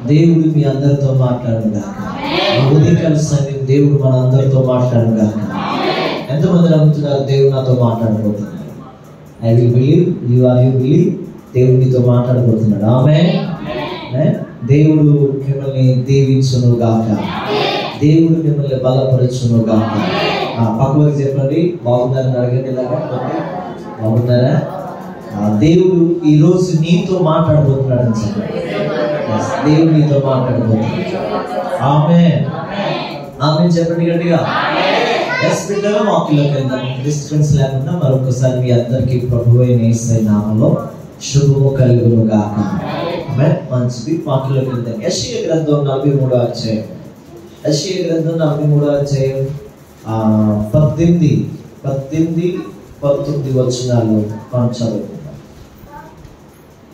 దేవుడు మీ అందరితో మాట్లాడుగాక. ఉదయకాల సమయం దేవుడు మన అందరితో మాట్లాడుగాక. ఎంతమంది నమ్ముతున్నారు దేవుడు నాతో మాట్లాడబోతున్నాడు? I will believe, you believe, దేవుడు మీతో మాట్లాడబోతున్నాడు. ఆమేన్. దేవుడు మిమ్మల్ని దీవించును గాక. దేవుడు మిమ్మల్ని బలపరచును గాక. పక్కకి చెప్పండి, బాగున్నారని అడగండి. ఇలాగా బాగున్నారా? దేవుడు ఈరోజు నీతో మాట్లాడబోతున్నాడు అని చెప్పండి. దేవుడు నీతో మాట్లాడబోతున్నాడు. ఆమేన్. ఆమేన్ చెప్పండి గట్టిగా. బిడ్డగా వాక్యంలోకి వెళ్దాం. డిస్టర్బెన్స్ లేకుండా మరొకసారి మీ అందరికీ ప్రభువైన యేసయ్య నామములో శుభము కలుగును గాక. ఆమేన్. మంచిది. వాక్యంలోకి వెళ్దాం. యెషయా గ్రంథం 43వ అధ్యాయం. యెషయా గ్రంథం 43వ అధ్యాయం 18, 19 వచనాలు మనం చదువుకుందాం.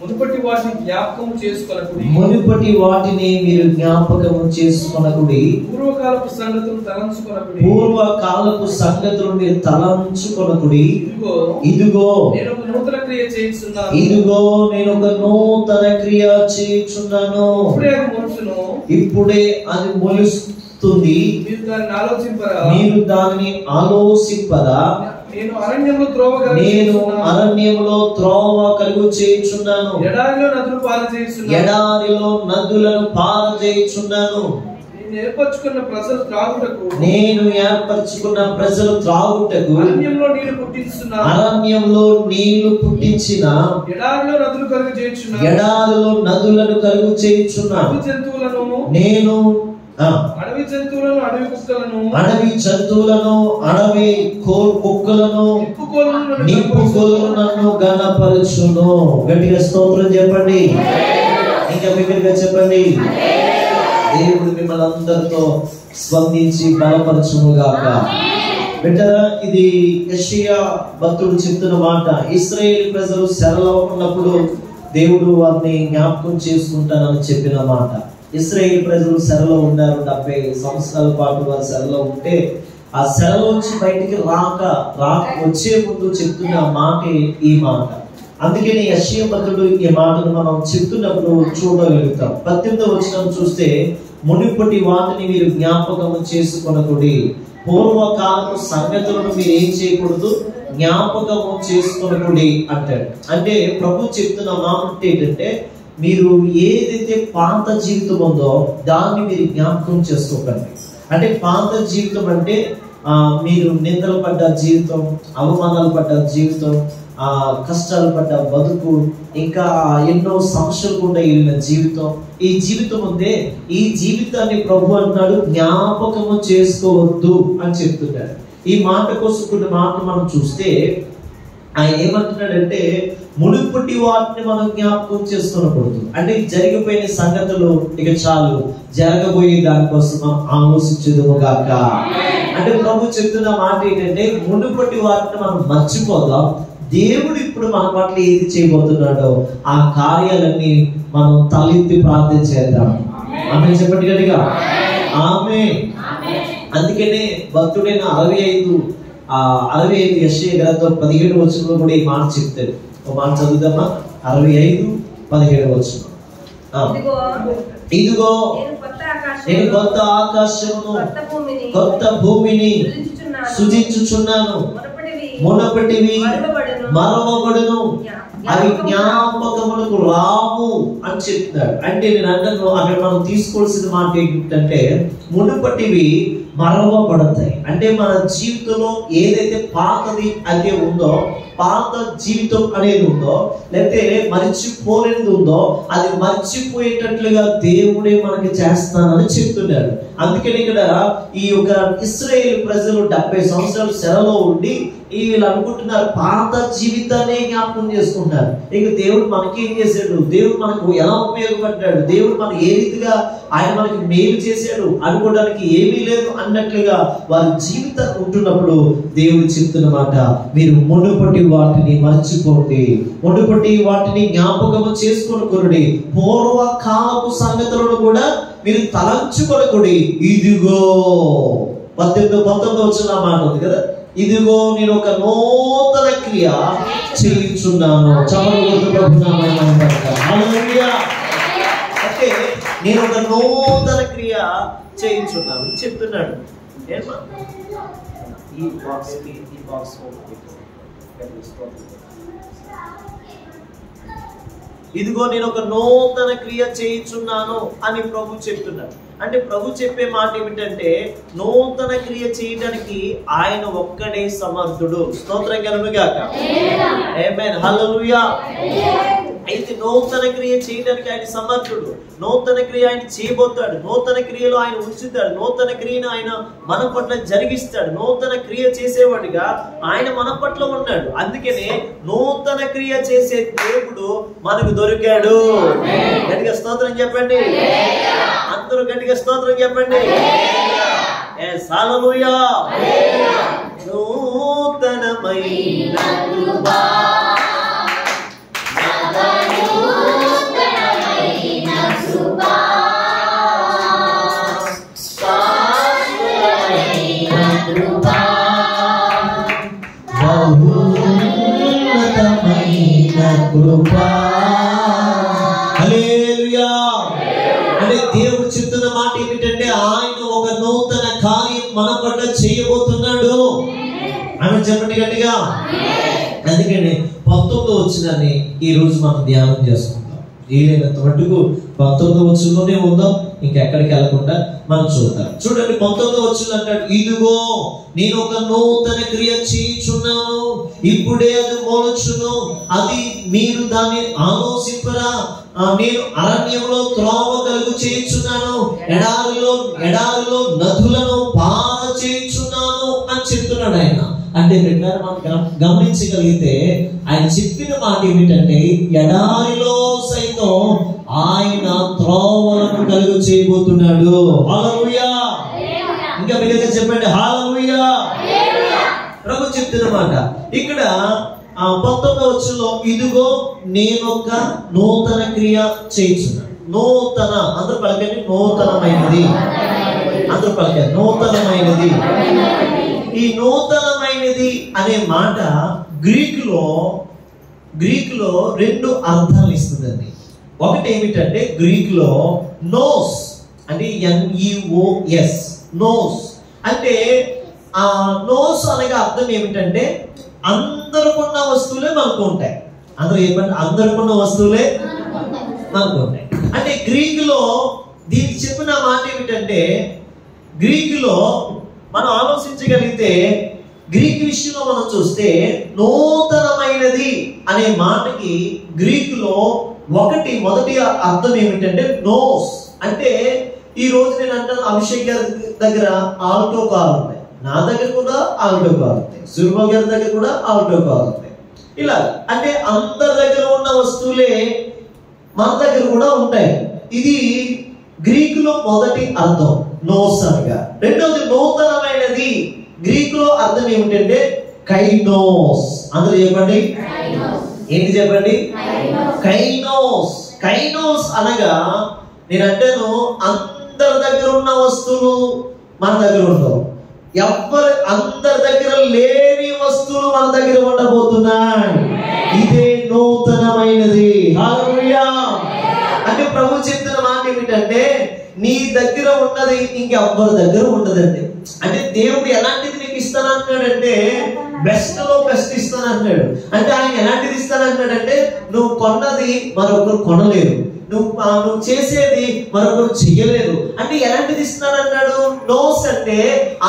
మునుపటి వాటిని జ్ఞాపకము చేసుకొనకుడి. మునుపటి వాటిని మీరు జ్ఞాపకము చేసుకొనకుడి. పూర్వకాలపు సంగతులు తలంచుకొనకుడి. పూర్వకాలపు సంగతులు మీరు తలంచుకొనకుడి. ఇదిగో నేను ఒక నూతన క్రియ చేయుచున్నాను. ఇదిగో నేను ఒక నూతన క్రియ చేయుచున్నాను. ఇప్పుడే అది మొలుస్తుంది. మీరు దానిని ఆలోచింపరా? నేను అరణ్యంలో త్రోవ కలుగు చేయుచున్నాను. ఎడారిలో నదులను పారజేయుచున్నాను. నేను ఏర్పరచుకున్న ప్రజలు త్రాగుటకు అరణ్యంలో నీళ్లు పుట్టించిన ఎడారిలో నదులను కలుగు చేయుచున్నాను. నేను అడవి జంతువులను అడవి కుక్కలను నిప్పుకోలు నన్ను గణపరచును. గట్టిగా స్తోత్రం చెప్పండి. ఇంకా బిగ్గరగా చెప్పండి. దేవుడు మిమ్మల్ని అందరితో స్పందించి బలపరచును గాక. బిడ్డరా, ఇది యెషయా భక్తుడు చెప్తున్న మాట. ఇశ్రాయేలు ప్రజలు చెరలో ఉన్నప్పుడు దేవుడు వారిని జ్ఞాపకం చేసుకుంటానని చెప్పిన మాట. ఇశ్రాయేలు ప్రజలు చెరలో ఉన్నారు. 70 సంవత్సరాల పాటు వారు చెరలో ఉంటే ఆ చెరలోంచి బయటికి రాక వచ్చే ముందు చెప్తున్న మాట ఈ మాట. అందుకని యెషయా భక్తుడు ఈ మాటను మనం చెప్తున్నప్పుడు చూడగలుగుతాం. 18వ వచనం చూస్తే, మునుపటి వాటిని మీరు జ్ఞాపకము చేసుకొనకుడి. పూర్వకాలపు సంగతులను మీరు ఏం చేయకూడదు? జ్ఞాపకము చేసుకొనకుడి అంటాడు. అంటే ప్రభు చెప్తున్న మాట ఏంటంటే, మీరు ఏదైతే పాత జీవితం ఉందో దాన్ని మీరు జ్ఞాపకం చేసుకోకండి. అంటే పాత జీవితం అంటే మీరు నిందలు పడ్డ జీవితం, అవమానాలు పడ్డ జీవితం, కష్టాలు పడ్డ బతుకు, ఇంకా ఎన్నో సమస్యలు కూడా వెళ్ళిన జీవితం. ఈ జీవితం ఉందే, ఈ జీవితాన్ని ప్రభు అంటున్నాడు జ్ఞాపకము చేసుకోవద్దు అని చెప్తున్నాడు. ఈ మాట కోసం కొన్ని మాటలు మనం చూస్తే ఆయన ఏమంటున్నాడంటే, మునుపటి వాటిని మనం జ్ఞాపకం చేసుకునకూడదు. అంటే జరిగిపోయిన సంగతులు ఇక చాలు, జరగబోయే దానికోసం మనం ఆలోచించదుము గాక. అంటే ప్రభు చెప్తున్న మాట ఏంటంటే, మునుపటి వాటిని మనం మర్చిపోదాం. దేవుడు ఇప్పుడు మన పట్ల ఏది చేయబోతున్నాడో ఆ కార్యాలన్నీ మనం తలెత్తి ప్రార్థన చేద్దాం. ఆమేన్ చెప్పండి గట్టిగా. ఆమేన్. అందుకనే భక్తుడైన 65 యెషయా గ్రంథం 17వ వచనంలో కూడా ఈ మాట చెప్తాడు. ఒక మాట చదువుదామా? 65:17 వచనం. ఇదిగో నేను కొత్త ఆకాశమును కొత్త భూమిని సృజించుచున్నాను. మునుపటివి మరవబడును, అవి జ్ఞాపకములకు రావు అని చెప్తున్నాడు. అంటే నేను అంటాను, అక్కడ మనం తీసుకోవాల్సిన మాట ఏంటంటే, మునుపటివి మరవబడతాయి. అంటే మన జీవితంలో ఏదైతే పాతది అయితే ఉందో, పాత జీవితం అనేది ఉందో, లేకపోతే మర్చిపోలేనిది ఉందో, అది మర్చిపోయేటట్లుగా దేవుడే మనకి చేస్తానని చెప్తున్నాడు. అందుకని ఇక్కడ ఈ యొక్క ఇశ్రాయేలు ప్రజలు 70 సంవత్సరాలు చెరలో ఉండి వీళ్ళు అనుకుంటున్నారు పాత జీవితాన్ని జ్ఞాపకం చేసుకుంటున్నారు. ఇక దేవుడు మనకి ఏం చేశాడు, దేవుడు మనకు ఎలా ఉపయోగపడ్డాడు, దేవుడు మనకి ఏ రీతిగా ఆయన మనకి మేలు చేశాడు అనుకోవడానికి ఏమీ లేదు అన్నట్లుగా వారి జీవితాన్ని ఉంటున్నప్పుడు దేవుడు చెప్తున్న మాట, మీరు మునుపటి వాటిని మర్చిపోండి, మునుపటి వాటిని జ్ఞాపకము చేసుకొనకుడి, పూర్వకాలపు సంగతులను కూడా మీరు తలంచుకొనకుడి. ఇదిగో 19 వచ్చిన మాట ఉంది కదా, ఇదిగో నేను ఒక నూతన క్రియ చేయుచున్నాను. అంటే నేను ఒక నూతన క్రియ చేయించున్నాను చెప్తున్నాడు. ఈ బాక్స్ ఇదిగో నేను ఒక నూతన క్రియ చేయించున్నాను అని ప్రభు చెప్తున్నాడు. అంటే ప్రభు చెప్పే మాట ఏమిటంటే నూతన క్రియ చేయడానికి ఆయన ఒక్కడే సమర్థుడు. స్తోత్రం కలుగును గాక. ఆమేన్, హల్లెలూయా. అయితే నూతన క్రియ చేయడానికి ఆయన సమర్థుడు. నూతన క్రియ ఆయన చేయబోతాడు. నూతన క్రియలో ఆయన ఉంచుతాడు. నూతన క్రియను ఆయన మన పట్ల జరిగిస్తాడు. నూతన క్రియ చేసేవాడిగా ఆయన మన పట్ల ఉన్నాడు. అందుకనే నూతన క్రియ చేసే దేవుడు మనకు దొరికాడు. గట్టిగా స్తోత్రం చెప్పండి. అందరూ గట్టిగా స్తోత్రం చెప్పండి. హల్లెలూయా. నూతనమైన కృప హల్లెలూయా. అంటే దేవుడు చెప్తున్న మాట ఏమిటంటే ఆయన ఒక నూతన కార్యం మన పట్ల చేయబోతున్నాడు. ఆమె చెప్పండి గట్టిగా. అందుకని 19వ వచనాన్ని ఈ రోజు మనం ధ్యానం చేసుకుందాం. వీలైనంత మట్టుకు 19వ వచనంలోనే ఉందాం, ఇంకెక్కడికి వెళ్ళకుండా మనం చూద్దాం. చూడండి 19వ వచనం అంటాడు, ఇదిగో నేను ఒక నూతన క్రియ చేయుచున్నాను, ఇప్పుడే అది మొలచును, అది మీరు దాన్ని ఆలోచింపరా. నేను అరణ్యంలో త్రోవ కలుగు చేయుచున్నాను, ఎడారిలో నదులను పార చేయుచున్నాను అని చెప్తున్నాడు ఆయన. అంటే మనం గమనించగలిగితే ఆయన చెప్పిన మాట ఏమిటంటే ఎడారిలో సైతం ఆయన త్రోవలను కలుగు చేయబోతున్నాడు. హల్లెలూయా. ఇంకా బిగ్గరగా చెప్పండి, హల్లెలూయా. ప్రభు చెప్తున్న మాట ఇక్కడ 19వ వచనంలో ఇదిగో నేను ఒక నూతన క్రియ చేయించున్నాను. నూతన, అందరూ పలకండి, నూతనమైనది. అందరూ పలకండి, నూతనమైనది. ఈ నూతనమైనది అనే మాట గ్రీకులో 2 అర్థాలు ఇస్తుందండి. ఒకటి ఏమిటంటే గ్రీకులో నోస్ అంటే NEOS, నోస్ అంటే ఆ నోస్ అనగా అర్థం ఏమిటంటే అందరికున్న వస్తువులే మనకు ఉంటాయి. అందరూ చెప్పండి, అందరికున్న వస్తువులే మనకు ఉంటాయి. అంటే గ్రీకులో దీనికి చెప్పిన మాట ఏమిటంటే గ్రీకులో మనం ఆలోచించగలిగితే గ్రీక్ విషయంలో మనం చూస్తే నూతనమైనది అనే మాటకి గ్రీకులో మొదటి అర్థం ఏమిటంటే నోస్. అంటే ఈ రోజు నేను అంటాను అభిషేక్ గారి దగ్గర ఆల్టో కార్ ఉంది, నా దగ్గర కూడా ఆల్టో కార్ ఉంది, సుర్మ గారి దగ్గర కూడా ఆల్టో కార్ ఉంది. ఇలా అంటే అందరి దగ్గర ఉన్న వస్తువులే మన దగ్గర కూడా ఉంటాయి. ఇది గ్రీకులో మొదటి అర్థం నోస్ అనగా. రెండవది నూతనమైనది గ్రీకులో అర్థం ఏమిటంటే కైనోస్. అందరూ చెప్పండి, ఏంటి చెప్పండి, కైనోస్. కైనోస్ అనగా నేను అంటాను అందరి దగ్గర ఉన్న వస్తువులు మన దగ్గర ఉండవు, అందరి దగ్గర లేని వస్తువులు మన దగ్గర ఉండబోతున్నాయి. ఇదే నూతనమైనది. హల్లెలూయా. అంటే ప్రభు చెప్తున్న మాట ఏమిటంటే నీ దగ్గర ఉన్నది ఇంకెవ్వరి దగ్గర ఉండదండి. అంటే దేవుడు ఎలాంటిది నీకు ఇస్తానంటున్నాడంటే బెస్ట్ లో బెస్ట్ ఇస్తానంటున్నాడు. అంటే ఆయన ఎలాంటిది ఇస్తానంటున్నాడంటే నువ్వు కొన్నది మరొకరు కొనలేరు, నువ్వు చేసేది మరొకరు చెయ్యలేరు. అంటే ఎలాంటిది ఇస్తానంటాడు? నోస్ అంటే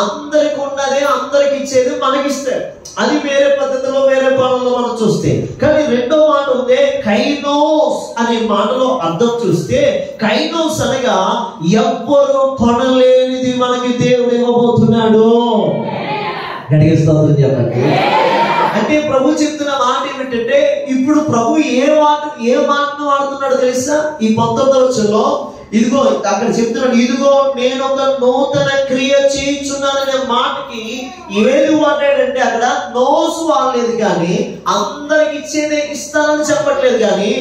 అందరికి ఉన్నదే అందరికి ఇచ్చేది మనకిస్తాడు. అది వేరే పద్ధతిలో వేరే పనుల్లో మనం చూస్తే. కానీ రెండో మాట ఉంది కైనోస్ అనే మాటలో అర్థం చూస్తే కైనోస్ అనగా ఎవ్వరు కొనలేనిది మనకి దేవుడు ఇవ్వబోతున్నాడు. గట్టిగా స్తోత్రం చెప్పండి. అంటే ప్రభు చెప్తున్న మాట ఏమిటంటే ఇప్పుడు ప్రభు ఏ మాటను వాడుతున్నాడో తెలుసా? ఈ 19వ వచనంలో ఇదిగో అక్కడ చెప్తున్నాడు, ఇదిగో నేను ఒక నూతన క్రియ చేయించున్నాననే మాటకి ఏది వాడాడంటే అక్కడ నోసు వాడలేదు, కానీ అందరికి ఇచ్చేదే ఇస్తానని చెప్పట్లేదు. కానీ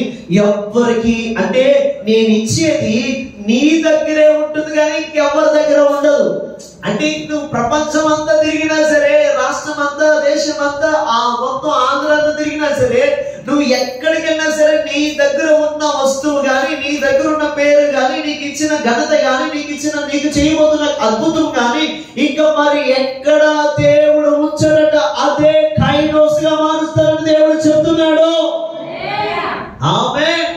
ఎవ్వరికి అంటే నేను ఇచ్చేది నీ దగ్గరే ఉంటుంది కానీ ఇంకెవరి దగ్గర ఉండదు. అంటే నువ్వు ప్రపంచం అంతా తిరిగినా సరే, రాష్ట్రం అంతా, దేశం అంతా, మొత్తం ఆంధ్ర అంతా తిరిగినా సరే నువ్వు ఎక్కడికి వెళ్ళినా సరే నీ దగ్గర ఉన్న వస్తువు కానీ, నీ దగ్గర ఉన్న పేరు కానీ, నీకు ఇచ్చిన ఘనత కానీ, నీకు చేయబోతున్న అద్భుతం కానీ ఇంకా మరి ఎక్కడ దేవుడు ఉంచాడట అదే కైనోస్ గా మారుస్తారని దేవుడు చెప్తున్నాడు. ఆమేన్.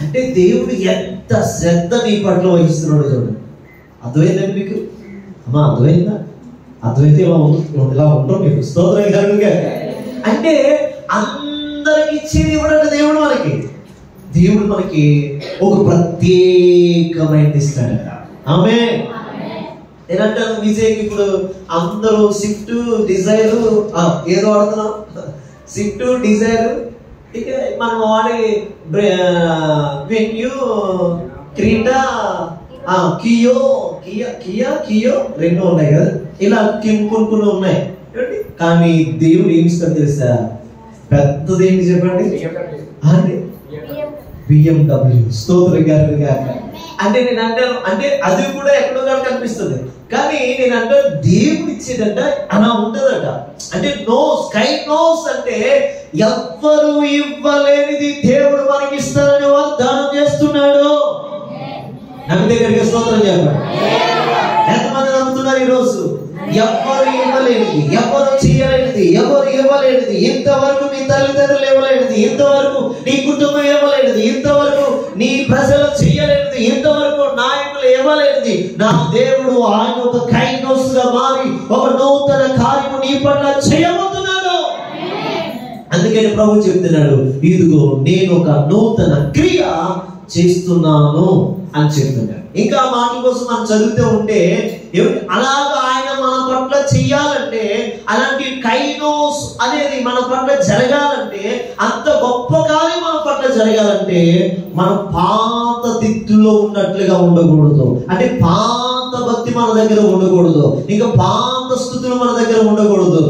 అంటే దేవుడు ఎంత శ్రద్ధ నీ పట్ల వహిస్తున్నాడు చూడండి. అర్థమైందండి మీకు? అమ్మా అర్థమైందా? అర్థమైతే ఇలా ఉంటాం మీకు. స్తోత్రం కలుగుగా. అంటే అందరికి ఇచ్చేది ఇవ్వడంటే దేవుడు మనకి ఒక ప్రత్యేకమైనది ఇస్తాడు. ఆమేన్. నేనంటాను విజయ్కి ఇప్పుడు అందరూ స్విఫ్ట్ డిజైర్ ఏదో ఆడుతున్నాం, స్విఫ్ట్ డిజైర్, ఇక మనం వాడే వెన్యూ, క్రీడా, కియో రెండు ఉన్నాయి కదా, ఇలా కొన్ని ఉన్నాయి. కానీ దేవుడు ఏమి ఇస్తాడు తెలుసా? పెద్దది ఏంటి చెప్పండి? BMW. స్తోత్రం గారు గాక. అంటే నేను అంటాను, అంటే అది కూడా ఎక్కడో కనిపిస్తుంది, కానీ నేను అంటాను దేవుడు ఇచ్చేదంట అలా ఉంటదట. అంటే కైనోస్ అంటే ఎవ్వరు ఇవ్వలేనిది దేవుడు మనకి ఇస్తారని వాగ్దానం చేస్తున్నాడు. నమ్మితే గట్టిగా స్తోత్రం చెప్పండి. ఎంతమంది నమ్ముతున్నారు ఈరోజు? ఎవరు ఇవ్వలేనిది, ఎవరు చేయలేనిది, ఎవరు ఇవ్వలేనిది, ఇంతవరకు నీ తల్లిదండ్రులు ఇవ్వలేనిది, ఇంతవరకు నీ కుటుంబం ఇవ్వలేనిది, ఇంతవరకు నీ ప్రజలు చేయలేనిది, ఇంతవరకు నాయకులు ఇవ్వలేనిది నా దేవుడు ఆయన ఒక కైనోస్ గా మారి ఒక నూతన కార్యము నీ పట్ల చేయబోతున్నాడు. అందుకని ప్రభు చెప్తున్నాడు, ఇదిగో నేను ఒక నూతన క్రియ చేస్తున్నాను అని చెప్తున్నాడు. ఇంకా ఆ మాట కోసం మనం చదివితే ఉంటే అలాగా ఆయన మన పట్ల చెయ్యాలంటే, అలాంటి కైనోస్ అనేది మన పట్ల జరగాలంటే, అంత గొప్ప కార్యం మన పట్ల జరగాలంటే మనం పాత తిత్తులో ఉన్నట్లుగా ఉండకూడదు. అంటే పాత భక్తి మన దగ్గర ఉండకూడదు, ఇంకా పాత స్థుతులు మన దగ్గర ఉండకూడదు,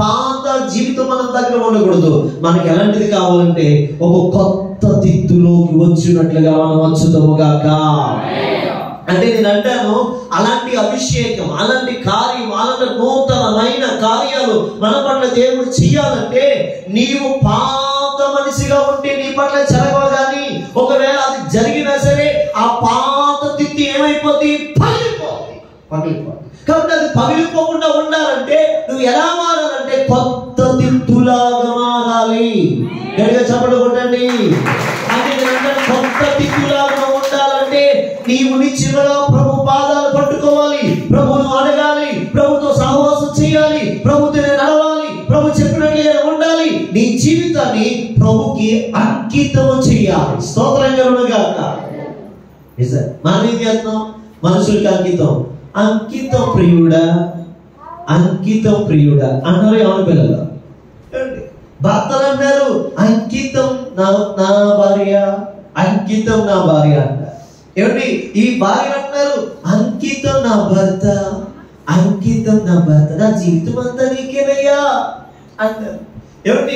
పాత జీవితం మన దగ్గర ఉండకూడదు. మనకి ఎలాంటిది కావాలంటే ఒక కొత్త తిత్తులోకి వచ్చినట్లుగా మనం వచ్చుతాము గాక. అంటే నేను అంటాను, అలాంటి అభిషేకం, అలాంటి కార్యం, అలాంటి నూతనమైన కార్యాలు మన పట్ల దేవుడు చేయాలంటే నీవు పాత మనిషిగా ఉంటే నీ పట్ల జరగవు. కానీ ఒకవేళ అది జరిగినా సరే ఆ పాత తిత్తి ఏమైపోద్ది? పగిలిపోద్ది. కాబట్టి అది పగిలిపోకుండా ఉండాలంటే నువ్వు ఎలా మారాలంటే కొత్త తిత్తులాగా మారాలి. గట్టిగా చప్పట్లు కొట్టండి. అంటే నేను కొత్త తిత్తులాగా ఉండాలంటే నీవు నిశ్చయంగా ప్రభు పాదాలు పట్టుకోవాలి, ప్రభువును అడగాలి, ప్రభుతో సహవాసం చేయాలి, ప్రభుతో నడవాలి, ప్రభు చెప్పినట్లుగా ఉండాలి. నీ జీవితాన్ని ప్రభుకి అంకితం చేయాలి. స్తోత్రం కలుగుగాక. మనం ఏం చేస్తాం? మనుషులకి అంకితం ప్రియుడా అన్నారు. ఎవరి పిల్లలు? భర్తలు అన్నారు అంకితం నా భార్య, అంకితం నా భార్య అంటారు. ఏమండి ఈ భార్య అంటున్నారు అంకితం నా భర్త, నా జీవితం అంతా నీకేనయ్యా అంటారు. ఏమండి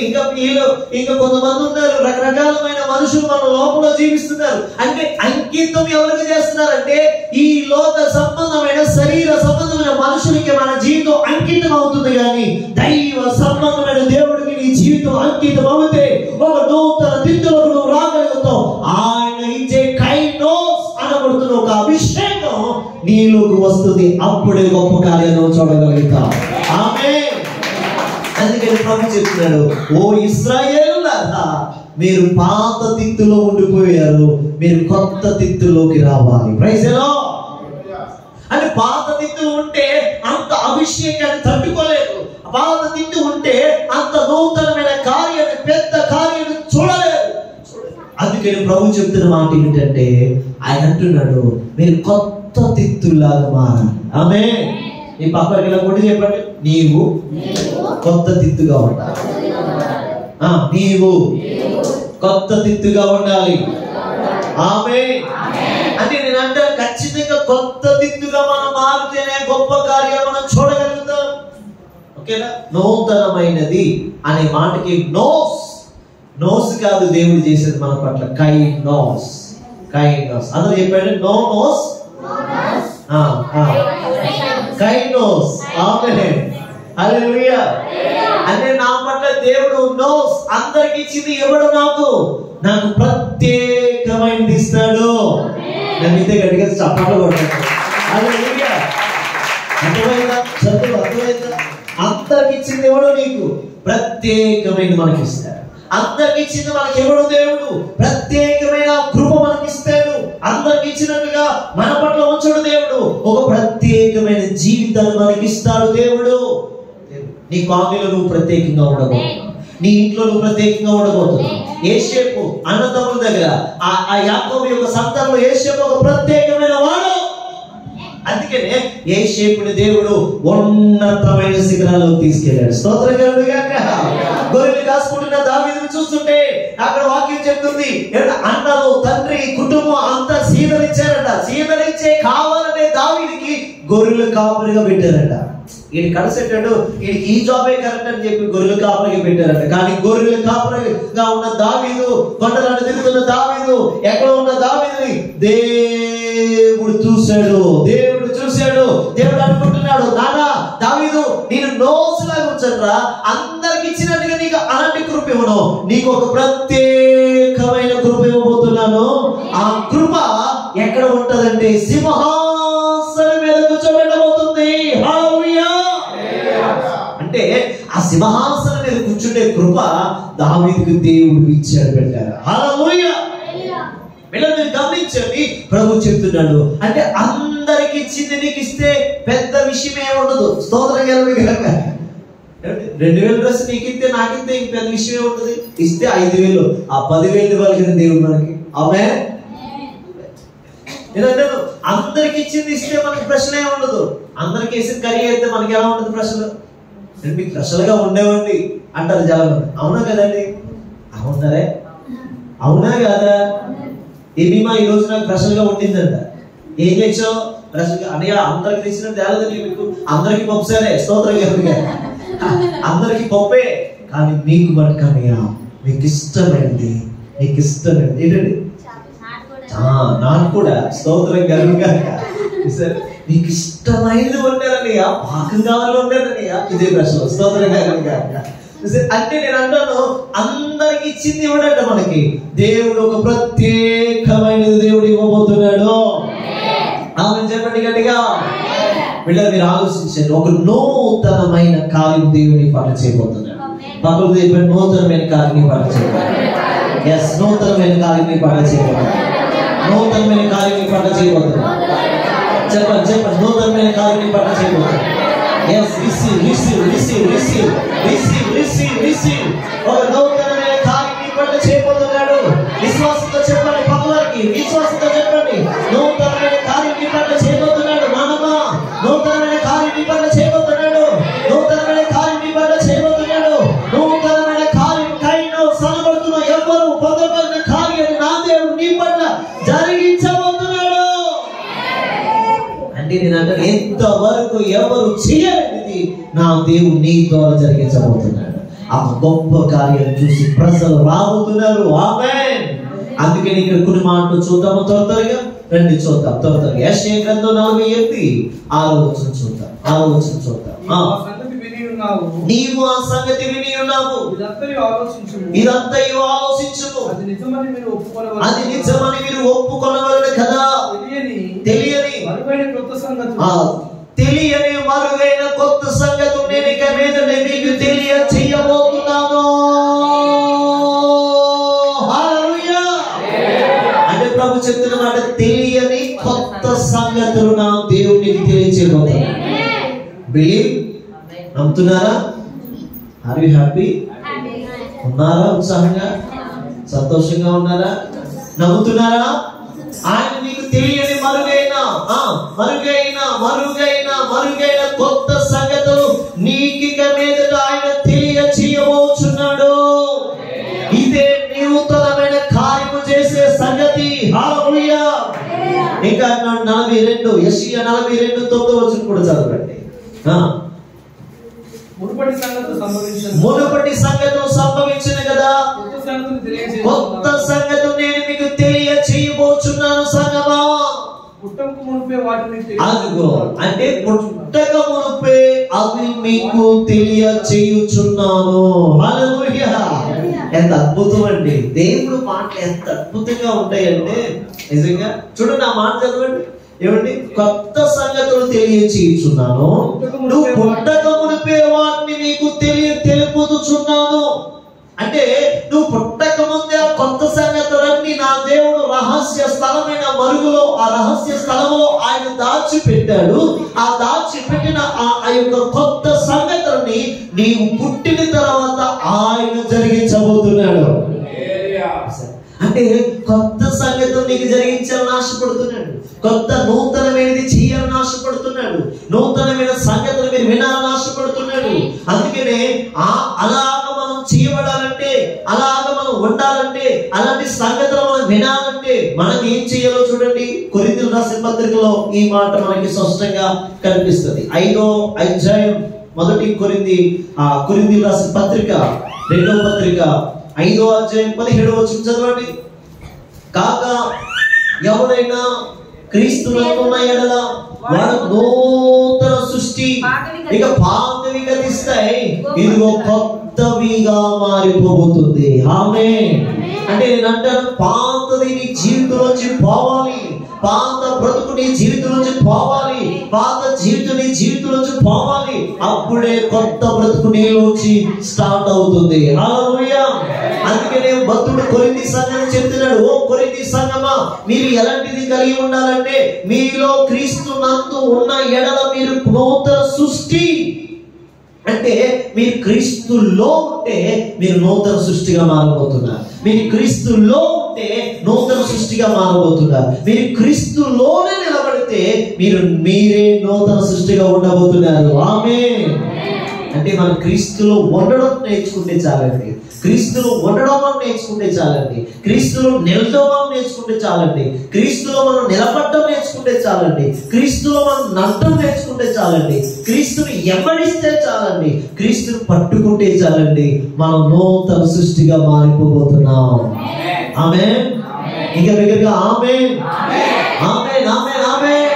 ఇంకా కొంతమంది ఉన్నారు, రకరకాలమైన మనుషులు మన లోపల జీవిస్తున్నారు. అంటే అంకితం ఎవరికి చేస్తున్నారంటే ఈ లోక సంబంధమైన శరీర సంబంధమైన మనుషులకి మన జీవితం అంకితం అవుతుంది. కానీ దైవ సంబంధమైన దేవుడికి నీ జీవితం అంకితం అవుతే ఒక నూతన తిత్తులకు నువ్వు రాగలుగుతావు. ఆయన ఇచ్చే కైనోస్ అనబడుతున్న ఒక అభిషేకం నీలోకి వస్తుంది. అప్పుడే గొప్ప కార్యాలను చూడగలుగుతావు. ఆమేన్. అందుకని ప్రభు చెప్తున్నాడు, ఓ ఇశ్రాయేలులారా, మీరు పాత తిత్తులో ఉండిపోయారు, మీరు కొత్త తిత్తులోకి రావాలి. Praise the lord. అంటే పాత తిత్తు ఉంటే అంత అభిషేకాన్ని తట్టుకోలేదు, పాత తిత్తు ఉంటే అంత నూతనమైన కార్యాన్ని, పెద్ద కార్యాన్ని చూడలేదు. అందుకని ప్రభు చెప్తున్న మాట ఏంటంటే, ఆయన అంటున్నాడు మీరు కొత్త తిత్తులాగా మారాలి. ఆమేన్. ఈ పక్కకి ఇలా కొట్టి చెప్పండి, నీవు కొత్త తిత్తుగా ఉండాలి. నీవు కొత్త తిత్తుగా ఉండాలి. ఆమేన్. అంటే నేను అంటే ఖచ్చితంగా కొత్త తిత్తుగా మనం మారితేనే గొప్ప కార్యాలు మనం చూడగలుగుతాం. ఓకేనా? నూతనమైనది అనే మాటకి నోస్ కాదు దేవుడు చేసేది మన పట్ల, కైనోస్. అందరూ చెప్పండి, నోస్ కైనోస్. ఆమేన్. హల్లెలూయా. అంటే నా పట్ల దేవుడు నోస్, అందరికి ఇచ్చింది ఎవడు నాకు ప్రత్యేకమైనది ఇస్తాడు. నమ్మితే గట్టిగా చప్పట్లు కొట్టాను. హల్లెలూయా. అర్థమైందా? చదువు అర్థమైందా? అందరికి ఇచ్చింది ఎవడో నీకు ప్రత్యేకమైన మనకి ఇస్తాడు. అందరికి ఇచ్చింది మనకి ఎవడు దేవుడు ప్రత్యేకమైన కృప మనకి ఇస్తాడు. అందరికి ఇచ్చినట్టుగా మన పట్ల ఉంచడు దేవుడు. ఒక ప్రత్యేకమైన జీవితాన్ని మనకి ఇస్తాడు దేవుడు. నీ కాలనీలో నువ్వు ప్రత్యేకంగా ఉండబోతున్నావు. నీ ఇంట్లో నువ్వు ప్రత్యేకంగా ఉండబోతున్నావు. యోసేపు అన్నదమ్ముల దగ్గర ఆ యాకోబు యొక్క సంతానంలో యోసేపు ఒక ప్రత్యేకమైన వాడు. అందుకనే యోసేపుని దేవుడు ఉన్నతమైన శిఖరాలకు తీసుకెళ్ళాడు. స్తోత్రం కలుగును గాక. గొర్రెలు కాసుకుంటున్న దావీదును చూస్తుంటే అక్కడ వాక్యం చెప్తుంది, అన్నలు, తండ్రి, కుటుంబం అంతా సీదరించారట. సీదరించే కావాలనే దావీదుకి గొర్రెలు కాపురిగా పెట్టారట. ఈయన కడసెట్టాడు, ఈయనకి ఈ జాబే కరెక్ట్ అని చెప్పి గొర్రెలు కాపురిగా పెట్టారట. కానీ గొర్రెలు కాపురిగా ఉన్న దావీదు, కొండలను తిరుగుతున్న దావీదు, ఎక్కడ ఉన్న దావీదుని దేవుడు చూశాడు. దేవుడు అనుకుంటున్నాడు, నానా దావీదు, నేను నోసులాగా ఉంచట్రా, అందరికి ఇచ్చినట్టుగా నీకు అలాంటి కృప ఇవ్వను, నీకు ఒక ప్రత్యేకమైన కృప ఇవ్వబోతున్నాను. ఆ కృప ఎక్కడ ఉంటదంటే సింహాసనం మీద కూర్చోబెట్టబోతుంది. హల్లెలూయా. అంటే ఆ సింహాసనం మీద కూర్చుంటే కృప దావీదుకు దేవుడు ఇచ్చాడు, పెట్టారు. హల్లెలూయా. వీళ్ళని గమనించండి, ప్రభు చెప్తున్నాడు అంటే అందరికి ఇచ్చింది నీకు ఇస్తే పెద్ద విషయం ఏముండదు. స్తోత్రం కలుగును. 2000 డ్రెస్ నీకిస్తే నాకిస్తే ఇంక పెద్ద విషయం ఏముంటది. ఇస్తే 5000, ఆ 10,000 ఇవ్వాలి దేవుడు మనకి. ఆమేన్. నేనంటే అందరికి ఇచ్చింది ఇస్తే మనకి ప్రశ్న ఏముండదు. అందరికి వేసిన కర్రీ అయితే మనకి ఎలా ఉంటుంది ప్రశ్నలు? నేను మీకు ప్రశ్నలుగా ఉండేవండి అంటారు చాలా మంది. అవునా కదండి? అవునారే? అవునా కాదా? ఏమీమా ఈ రోజు నాకు ప్రశ్నలుగా ఉండిందంట. ఏం చేసావు ప్రశ్నగా? అన్నయ్య అందరికి తెచ్చిన తేలదండి, మీకు అందరికి పప్పు సరే. స్తోత్రం కలుగును. అందరికి పప్పే, కానీ మీకు మటుకు అన్నయ్య మీకు ఇష్టమైంది, నీకు ఇష్టమైంది ఏంటండి? నాకు కూడా. స్తోత్రం కలుగును. నీకు ఇష్టమైనది వండారన్నయ్య, పాకం కావాలి వండారన్నయ్య. ఇదే ప్రశ్న. స్తోత్రం కలుగును. అంటే నేను అంటాను, అందరికి ఇచ్చింది ఇవ్వడంట మనకి. దేవుడు ఒక ప్రత్యేకమైనది దేవుడు ఇవ్వబోతున్నాడు. ఆమె చెప్పండి గట్టిగా. వీళ్ళని మీరు ఆలోచించండి, ఒక నూతనమైన కార్యం దేవుని పట్ల చేయబోతున్నాడు. పక్కకు చెప్పండి, నూతనమైన కార్యం పట్ల చేయబోతున్నాడు. ఎస్, నూతనమైన కార్యం పట్ల చేయబోతున్నాడు. నూతనమైన కార్యం పట్ల చేయబోతున్నాడు. చెప్పండి, నూతనమైన కార్యం పట్ల చేయబోతున్నాడు. Yes, receive. ఒక నూతనమైన కార్యం పట్ల చేయబోతున్నాడు. విశ్వాసంతో చెప్పండి, పక్కవారికి విశ్వాసంతో చెప్పండి, నూతనమైన కార్యం పట్ల చేయబోతున్నాడు. మానవా, నూతనమైన కార్యం పట్ల చేయబోతున్నాడు. నూతనమైన కార్యం పట్ల చేయబోతున్నాడు. నూతనమైన కార్యం కైనో సనబడుతున్న ఎవరు పొందబడిన కార్యం నా దేవుడు నీ పట్ల జరిగించబోతున్నాడు. అంటే నేను అంటే ఎంతవరకు ఎవరు చేయలేనిది నా దేవుడు నీ ద్వారా జరిగించబోతున్నాడు. ఆ గొప్ప కార్యం చూసి ప్రజలు రాబోతున్నారు. ఆమేన్. అందుకే ఇక్కడ కొన్ని మాటలు చూద్దాము. త్వరగా రండి చూద్దాం. త్వరగా యెషయా గ్రంథం 48:6 చూద్దాం. 6 చూద్దాం. నీవు ఆ సంగతి విని ఉన్నావు, ఇదంతయు ఆలోచించుము, అది నిజమని మీరు ఒప్పుకొనవలెను కదా. తెలియని మరుగైన కొత్త సంగతి నేను ఇక మీద మీకు తెలియచేయబోతున్నాను. హల్లెలూయా. అంటే ప్రభు చెప్తున్న మాట, తెలియని కొత్త సంగతులు నా దేవునికి తెలియచేయబోతున్నాను. బిలీవ్. నమ్ముతున్నారా? Are you happy? ఉన్నారా? ఉత్సాహంగా సంతోషంగా ఉన్నారా? నమ్ముతున్నారా? ఆయన నీకు తెలియని మరుగైన కొత్త సంగతులు నీకిక మీదట ఆయన తెలియచేయబోతున్నాడు. ఇదే నూతనమైన కార్యము చేసే సంగతి. హల్లెలూయా. ఇంకా 42 యెషయా 42:9 కూడా చదవండి. మునుపటి సంగతులు సంభవించిన కదా, కొత్త సంగతులు నేను మీకు తెలియచేయబోచున్నాను. సంగమా, పుట్టక మునుపే వాటిని అదిగో అంటే పుట్టక మునుపే అవి మీకు తెలియచేయుచున్నాను. హల్లెలూయా. ఎంత అద్భుతం అండి! దేవుడు మాటలు ఎంత అద్భుతంగా ఉంటాయంటే నిజంగా. చూడండి ఆ మాట చదవండి. ఏమండి? కొత్త సంగతులు తెలియచేయుచున్నాను, నువ్వు పుట్టక మునుపే వాటిని మీకు తెలుపుచున్నాను. అంటే నువ్వు పుట్టక ముందే ఆ కొత్త సంగతులన్నీ నా దేవుడు రహస్య స్థలమైన మరుగులో, ఆ రహస్య స్థలంలో ఆయన దాచిపెట్టాడు. ఆ దాచిపెట్టిన ఆ యొక్క కొత్త సంగతులని నీవు పుట్టిన తర్వాత ఆయన జరిగించబోతున్నాడు. అంటే కొత్త సంగతులు నీకు జరిగించాలని ఆశపడుతున్నాడు. కొత్త నూతనమైనది చేయాలని ఆశపడుతున్నాడు. నూతనమైన సంగతులు మీరు వినాలని ఆశపడుతున్నాడు. అందుకనే అలాగ మనం చేయబడాలంటే, అలాగ మనం ఉండాలంటే, అలాంటి సంగతులు మనం వినాలంటే మనం ఏం చేయాలో చూడండి. కొరింథీయులకు రాసిన పత్రికలో ఈ మాట మనకి స్పష్టంగా కనిపిస్తుంది. 5వ అధ్యాయం 1 కొరింథీయులకు రాసిన పత్రిక 2వ పత్రిక 5వ అధ్యాయం 17వ వచనం చదవండి. కాగా ఎవరైనా క్రీస్తునందు ఉన్న యెడల వాడు నూతన సృష్టి, ఇక పాతవి గతిస్తాయి, ఇదిగో కొత్తవిగా మారిపోతుంది. ఆమేన్. అంటే నేను అంటాను, పాతది నీ జీవితంలోంచి పోవాలి, పాత బ్రతుకు నీ జీవితం నుంచి పోవాలి, పాత జీవితం నీ జీవితం నుంచి పోవాలి. అప్పుడే కొత్త బ్రతుకు నీలోంచి స్టార్ట్ అవుతుంది. హల్లెలూయా. అందుకనే భక్తుడు కొరింథీ సంఘాన్ని చెప్తున్నాడు, ఓ కొరింథీ సంఘమా, మీరు ఎలాంటిది కలిగి ఉండాలంటే మీలో క్రీస్తు నందు ఉన్న ఎడల మీరు నూతన సృష్టి. అంటే మీరు క్రీస్తులో ఉంటే మీరు నూతన సృష్టిగా మారబోతున్నారు. మీరు క్రీస్తులో ఉంటే నూతన సృష్టిగా మారబోతున్నారు. మీరు క్రీస్తులోనే నిలబడితే మీరే నూతన సృష్టిగా ఉండబోతున్నారు. ఆమేన్. అంటే మనం క్రీస్తులో ఉండడం నేర్చుకుంటే చాలండి. క్రీస్తులో ఉండడం మనం నేర్చుకుంటే చాలండి. క్రీస్తులో నిలవడం నేర్చుకుంటే చాలండి. క్రీస్తులో మనం నిలబడడం నేర్చుకుంటే చాలండి. క్రీస్తులో మనం నడడం నేర్చుకుంటే చాలండి. క్రీస్తుని ఎమ్మడిస్తే చాలండి. క్రీస్తుని పట్టుకుంటే చాలండి. మనం నూతన సృష్టిగా మారిపోబోతున్నాం. ఆమేన్. ఇంకా దగ్గరగా ఆమేన్, ఆమేన్, ఆమేన్, ఆమేన్.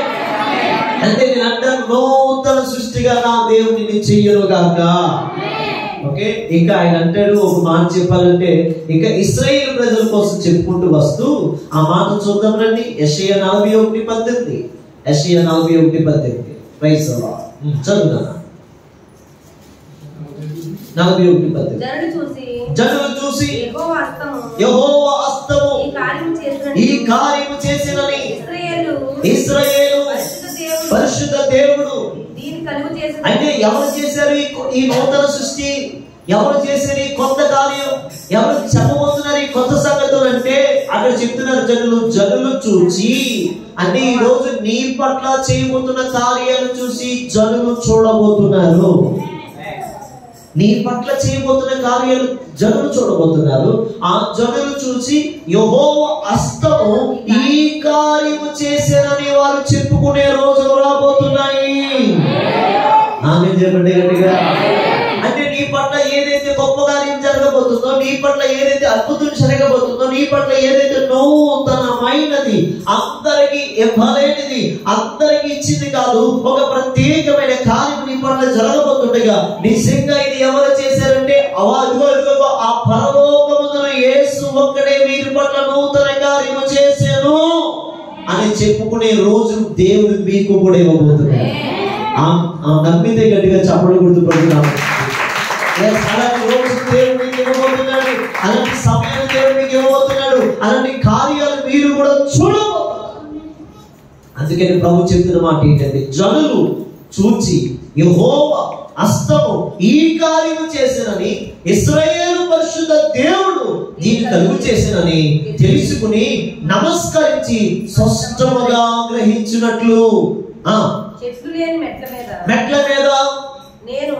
అంటే నేను అంటాను, నూతన సృష్టిగా నా దేవుడు నిన్ను చెయ్యను గాక. ఓకే. ఇంకా ఆయన అంటాడు, ఒక మాట చెప్పాలంటే ఇంకా ఇశ్రాయేలు ప్రజల కోసం చెప్పుకుంటూ వస్తూ ఆ మాట చూద్దాం రండి. యెషయా 41:18. యెషయా 41:18. Praise the lord. చదువుతాను. 41:18. జనులు చూసి యెహోవా హస్తము ఈ కార్యము చేసినని ఇశ్రాయేలు పరిశుద్ధ దేవుడు. అంటే ఎవరు చేశారు ఈ నూతన సృష్టి? ఎవరు చేశారు ఈ కొత్త కార్యం? ఎవరు చెప్పబోతున్నారు ఈ కొత్త సంగతులు? అంటే అక్కడ చెప్తున్నారు, జనులు చూసి. అంటే ఈ రోజు నీ పట్ల చేయబోతున్న కార్యాలు చూసి జనులు చూడబోతున్నారు. నీ పట్ల చేయబోతున్న కార్యాలు జనులు చూడబోతున్నారు. ఆ జనులు చూసి యెహోవా హస్తము ఈ కార్యము చేశానని వారు చెప్పుకునే రోజులు రాబోతున్నాయి. ఆమేన్ చెప్పండి గట్టిగా. అంటే నీ పట్ల ఏదైతే గొప్ప కార్యం జరగబోతుందో, నీ పట్ల ఏదైతే అద్భుతం జరగబోతుందో, నీ పట్ల ఏదైతే నూతనమైనది, అందరికి ఇవ్వలేనిది, అందరికి ఇచ్చింది కాదు, ఒక ప్రత్యేకమైన కార్యం నీ పట్ల జరగబోతుండగా నిజంగా ఇది ఎవరు చేశారంటే ఆ పరలోకమున యేసు ఒక్కడే వీరి పట్ల నూతన కార్యము చేశాను అని చెప్పుకునే రోజు దేవుడు మీకు కూడా ఇవ్వబోతున్నాడు. నమ్మితే గట్టిగా చప్పట్లు గుర్తుపడుతున్నాము. అలాంటి రోజు దేవుడు మీకు ఇవ్వబోతున్నాడు. అలాంటి సమయాన్ని దేవుడు మీకు ఇవ్వబోతున్నాడు. అలాంటి కార్యాలు మీరు కూడా చూడబోతున్నారు. అందుకని ప్రభు చెప్తున్న మాట ఏంటంటే, జనులు చూచి యెహోవా హస్తము ఈ కార్యము చేసినని, ఇశ్రాయేలు పరిశుద్ధ దేవుడు దీన్ని కలుగు చేసినని తెలుసుకుని నమస్కరించి స్పష్టముగా గ్రహించినట్లు మెట్ల మీద నేను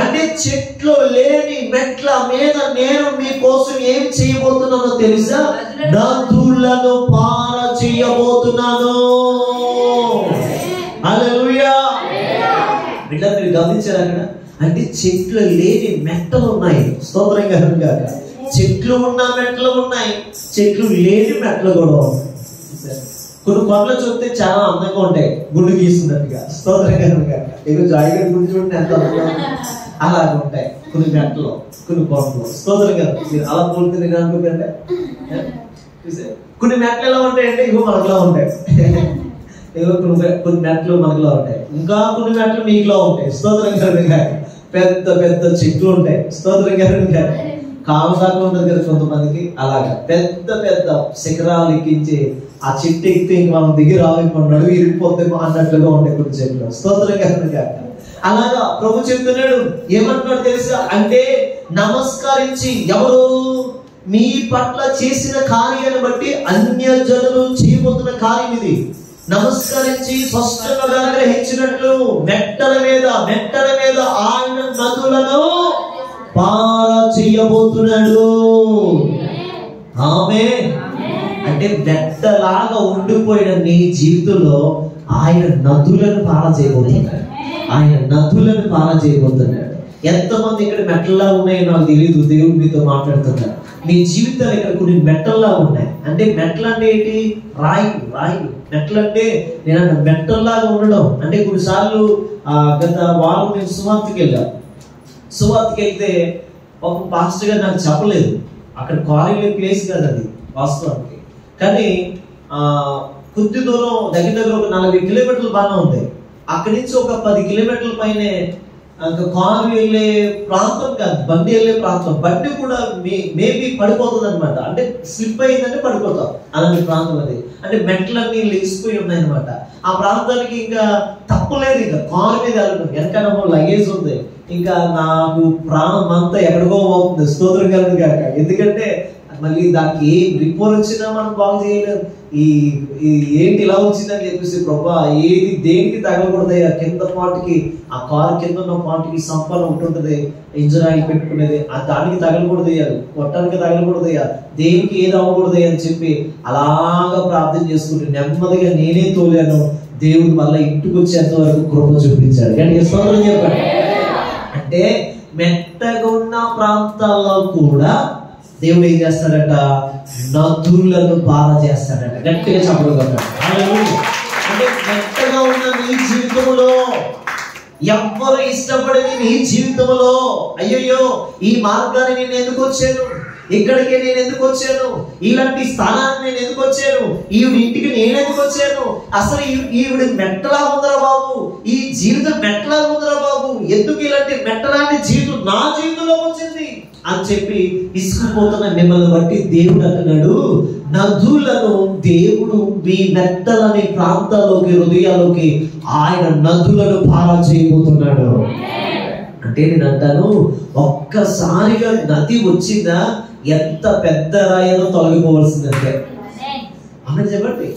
అంటే చెట్లు లేని మెట్ల మీద నేను మీకోసం ఏం చేయబోతున్నానో తెలుసా? నదులను పార చేయబోతున్నాను. హల్లెలూయా. బిడ్డ మీరు గమనించారు అక్కడ? అంటే చెట్లు లేని మెట్టలు ఉన్నాయి. స్తోత్రం కలుగుగాక. చెట్లు ఉన్న మెట్లు ఉన్నాయి, చెట్లు లేని మెట్లు కూడా ఉన్నాయి. కొన్ని కొండలు చూస్తే చాలా అందంగా ఉంటాయి, గుండు గీస్తున్నట్టుగా. స్తోత్రం కనుక ఇక జాయిగా గుండు చూడండి ఎంత అందంగా అలాగే ఉంటాయి కొన్ని మెట్టలు, కొన్ని కొండలు. స్తోత్రం కనుక మీరు అలా పోలుతుంది కనుకుంటే కొన్ని మెట్లు ఎలా ఉంటాయంటే ఇగో మనకులా ఉంటాయి. ఏదో కొన్ని మెట్లు మనకులా ఉంటాయి, ఇంకా కొన్ని మెట్లు మీకులా ఉంటాయి. స్తోత్రం కనుక పెద్ద పెద్ద చెట్లు ఉంటాయి. స్తోత్రం కనుక కాలు దాకా ఉంటుంది కదా కొంతమందికి, అలాగా పెద్ద పెద్ద శిఖరాలు ఎక్కించి ఆ చెట్టు ఎక్కితే ఇంక మనం దిగి రావాలి, మన నడువు ఇరిగిపోతే అన్నట్లుగా ఉంటాయి కొన్ని చెట్లు. స్తోత్రం కనుక అలాగా ప్రభు చెప్తున్నాడు. ఏమంటున్నాడు తెలుసా అంటే నమస్కరించి, ఎవరు మీ పట్ల చేసిన కార్యాన్ని బట్టి అన్యజనులు చేయబోతున్న కార్యం ఇది. నమస్కరించి స్పష్టంగా గ్రహించినట్లు మెట్టల మీద ఆయన నదులను పార చేయబోతున్నాడు. ఆమేన్. అంటే మెట్టలాగా ఉండిపోయిన నీ జీవితంలో ఆయన నదులను పార చేయబోతున్నాడు. ఆయన నదులను పార చేయబోతున్నాడు. ఎంతమంది ఇక్కడ మెట్టల్లా ఉన్నాయో నాకు తెలియదు, దేవుడు మీతో మాట్లాడుతున్నాడు. మీ జీవితాలు ఇక్కడ కొన్ని మెట్టల్లా ఉన్నాయి. అంటే మెట్టలు అంటే ఏంటి? రాయి మెట్టలు అంటే నేను మెట్టల్లాగా ఉండడం అంటే కొన్నిసార్లు గత వారం నేను సువార్తకి వెళ్తే ఒక పాస్టర్ గారు నాకు చెప్పలేదు, అక్కడ కాలేజీ ప్లేస్ కాదు అది వాస్తవానికి. కానీ కొద్ది దూరం దగ్గర ఒక 40 కిలోమీటర్లు బాగా ఉంది. అక్కడి నుంచి ఒక 10 కిలోమీటర్ల పైనే కారు వెళ్ళే ప్రాంతం కాదు, బండి వెళ్ళే ప్రాంతం. బండి కూడా మేబీ పడిపోతుంది అనమాట. అంటే స్లిప్ అయిందంటే పడిపోతాం, అలాంటి ప్రాంతం అది. అంటే మెట్లన్నీ లేచిపోయి ఉన్నాయన్నమాట. ఆ ప్రాంతానికి ఇంకా తప్పలేదు, ఇంకా కారు మీద వెళ్ళడం. వెనకనమో లగేజ్ ఉంది, ఇంకా నాకు ప్రాణం అంతా ఎక్కడికో పోతుంది. స్తోత్రం కలుగును గాక. ఎందుకంటే మళ్ళీ దానికి ఏ రిపోర్ట్ వచ్చినా మనం బాగు చేయలేదు. ఈ ఏంటి ఇలా వచ్చిందని చెప్పేసి ప్రభా ఏది దేనికి తగలకూడదయ్యా, కింద పాటికి ఆ కారు కింద ఉన్న పాటికి సంపన్న ఉంటుంటది, ఇంజన్ ఆయిల్ పెట్టుకునేది, ఆ దానికి తగలకూడదయ్యా, కొట్టడానికి తగలకూడదయ్యా, దేనికి ఏది అవ్వకూడదయ్యా అని చెప్పి అలాగా ప్రార్థన చేసుకుంటే నెమ్మదిగా నేనే తోలాను. దేవుడు మళ్ళీ ఇంటికి వచ్చేంత వరకు కృప చూపించాడు. కానీ స్తోత్రం చెప్పండి. అంటే మెత్తగా ఉన్న ప్రాంతాల్లో కూడా దేవుడు ఏం చేస్తాడట? నదులను పార చేస్తాడట. గట్టిగా చెప్పగలుగుతాడు. అంటే మెత్తగా ఉన్న నీ జీవితంలో, ఎవ్వరు ఇష్టపడని నీ జీవితంలో, అయ్యయ్యో ఈ మార్గాన్ని నేను ఎందుకు వచ్చాను, ఇక్కడికి నేను ఎందుకు వచ్చాను, ఇలాంటి స్థానానికి నేను ఎందుకు వచ్చాను, ఈవిడ ఇంటికి నేను ఎందుకు వచ్చాను, అసలు ఈవిడ మెట్టలా ఉందరా బాబు, ఈ జీవితం మెట్టలా ఉందరా బాబు, ఎందుకు ఇలాంటి మెట్టలాంటి జీవితం నా జీవితంలో వచ్చింది అని చెప్పి ఇసుకుపోతున్న మిమ్మల్ని బట్టి దేవుడు అంటున్నాడు, నదులను దేవుడు మీ మెట్టలని ప్రాంతాల్లోకి, హృదయాల్లోకి ఆయన నదులను పార చేయబోతున్నాడు. అంటే నేను అంటాను, ఒక్కసారిగా నది వచ్చిందా ఎంత పెద్ద రాయనో తొలగిపోవలసిందంటే. అన్న చెప్పండి.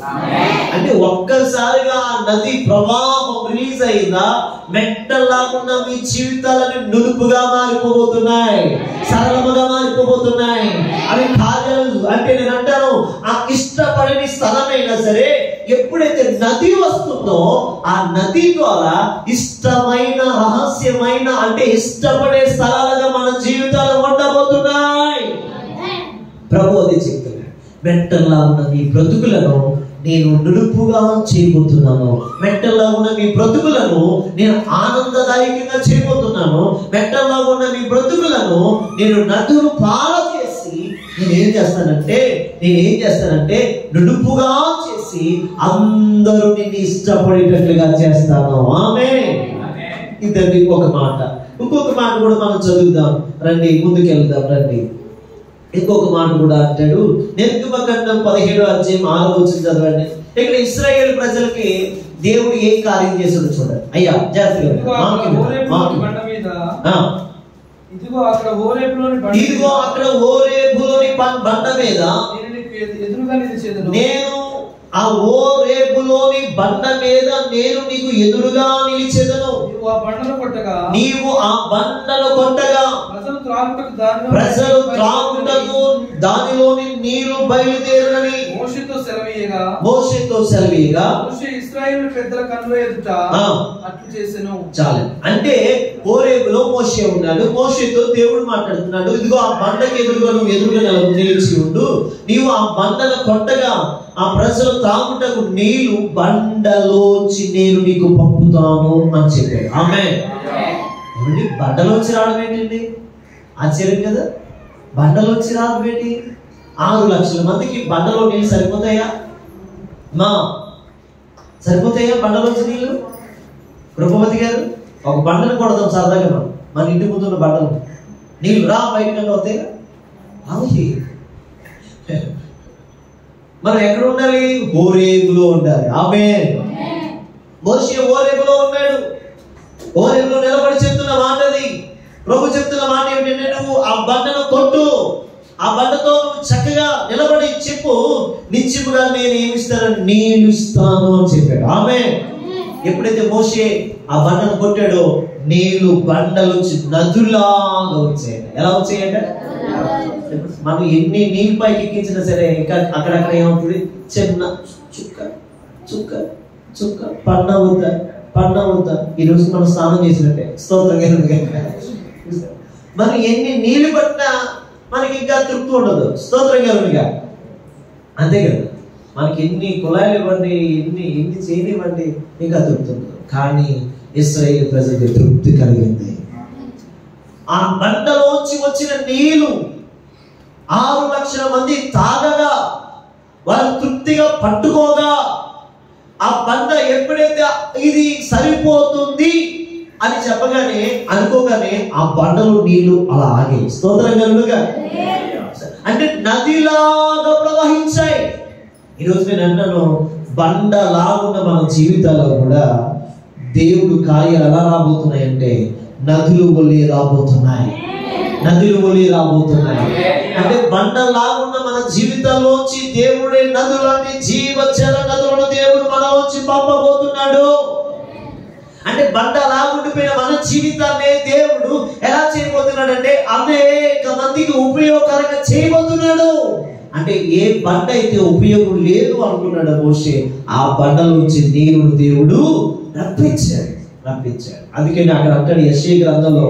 అంటే ఒక్కసారిగా నది ప్రవాహం రిలీజ్ అయిందా మెట్టలాగున్న మీ జీవితాలని నునుపుగా మారిపోబోతున్నాయి, సరళముగా మారిపోబోతున్నాయి. అవి కార్యాలు అంటే నేను అంటాను, ఆ ఇష్టపడని స్థలమైనా సరే ఎప్పుడైతే నది వస్తుందో ఆ నది ద్వారా ఇష్టమైన, రహస్యమైన, అంటే ఇష్టపడే స్థలాలుగా మన జీవితాలు ఉండబోతున్నాయి. ప్రభు అది చెప్తున్నాడు. మెట్టల్లా ఉన్న మీ బ్రతుకులను నేను నునుపుగా చేయబోతున్నాను. మెట్టల్లా ఉన్న మీ బ్రతుకులను నేను ఆనందదాయకంగా చేయబోతున్నాను. మెట్టల్లా ఉన్న మీ బ్రతుకులను నేను నదులు పార చేసి నేనేం చేస్తానంటే నునుపుగా చేసి అందరూ నిన్ను ఇష్టపడేటట్లుగా చేస్తాను. ఆమేన్. ఇదండి ఒక మాట. ఇంకొక మాట కూడా మనం చదువుదాం రండి, ముందుకెళ్దాం రండి. ఇంకొక మాట కూడా అంటాడు. నిర్గమకాండం 17:6 చదవండి. ఇక్కడ ఇశ్రాయేలు ప్రజలకి దేవుడు ఏ కార్యం చేశాడో చూడండి. అయ్యా జాగ్రత్తగా ఇదిగో అక్కడ హోరేబులోని బండ మీద నేను ఆ హోరేబులోని బండ మీద నేను నీకు ఎదురుగా నిలిచెదను. నీవు ఆ బండను కొట్టగా ప్రజలు త్రాగుటకు దానిలోని నీరు బయలుదేరని మోషేతో సెలవీయగా ఇశ్రాయేలు పెద్దల కన్నుల ఎదుట అట్లు చేసెను. చాలు. అంటే హోరేబులో మోషే ఉన్నాడు. మోషేతో దేవుడు మాట్లాడుతున్నాడు. ఇదిగో ఆ బండకి ఎదురుగా నువ్వు ఎదురుగా నిలిచి ఉండు, నీవు ఆ బండను కొట్టగా ఆ ప్రజలు తాగుటకు నీళ్లు బండలోంచి నేను నీకు పంపుతాను అని చెప్పాడు. ఆమేన్. బండలోంచి రావడం ఏంటండి? ఆశ్చర్యం కదా. బండలోంచి రావడం ఏంటి? 6 లక్షల మందికి బండలో నీళ్ళు సరిపోతాయా? సరిపోతాయా బండలోంచి నీళ్ళు? కృపవతి గారు, ఒక బండను కొడదాం సరదాగా, మన ఇంటి ముందున్న బండలు నీళ్ళు రా బయటకు అవుతాయి. అవి మనం ఎక్కడ ఉండాలి? హోరేబులో ఉండాలి. ఆమేన్. మోషే హోరేబులో ఉన్నాడు. హోరేబులో నిలబడి చెప్తున్న మాటది, ప్రభు చెప్తున్న మాట ఏమిటంటే, నువ్వు ఆ బండను కొట్టు, ఆ బండతో నువ్వు చక్కగా నిలబడి చెప్పు, నిశ్చయముగా నేను ఏమిస్తాను? నీళ్ళు ఇస్తాను అని చెప్పాడు. ఆమేన్. ఎప్పుడైతే మోషే ఆ బండను కొట్టాడో నీళ్లు బండలోంచి నదులాగా వచ్చాయి. ఎలా వచ్చాయంటే, మనం ఎన్ని నీళ్ళు పైకి ఎక్కించినా సరే ఇంకా అక్కడక్కడ ఏమవుతుంది? చిన్న చుక్క చుక్క చుక్క పన్న అవుతా. ఈరోజు మనం స్నానం చేసినట్టే. స్తోత్రం. మనం ఎన్ని నీళ్లు పట్టినా మనకి ఇంకా తృప్తి ఉండదు. స్తోత్రం కలుగుగా. అంతే కదా. మనకి ఎన్ని కుళాయిలు ఇవ్వండి, ఎన్ని చేయనివ్వండి, ఇంకా తృప్తి ఉండదు. కానీ ఇశ్రాయేలు ప్రజలకు తృప్తి కలిగింది. ఆ బండలోంచి వచ్చిన నీళ్లు 6 లక్షల మంది తాగగా, వారు తృప్తిగా పట్టుకోగా, ఆ బండ ఎప్పుడైతే ఇది సరిపోతుంది అని చెప్పగానే అనుకోగానే ఆ బండలో నీళ్లు అలా ఆగాయి. స్తోత్రం కలుగుగా. అంటే నదిలాగా ప్రవహించాయి. ఈరోజు నేను అన్నాను, బండలాగున్న మన జీవితాల్లో కూడా దేవుడు కార్యాలు ఎలా రాబోతున్నాయంటే నదులు వలె రాబోతున్నాయి. అంటే బండలాగున్న మన జీవితంలోంచి దేవుడే నదులని, జీవజల నదులను దేవుడు మనలోంచి పంపబోతున్నాడు. అంటే బండలాగుండిపోయిన మన జీవితాన్ని దేవుడు ఎలా చేయబోతున్నాడు అంటే అనేక మందికి ఉపయోగకరంగా చేయబోతున్నాడు. అంటే ఏ బండ అయితే ఉపయోగం లేదు అనుకున్నాడు మోషే, ఆ బండలోంచి నీరును దేవుడు రప్పించాడు. అందుకని అక్కడ అంటాడు, యెషయా గ్రంథంలో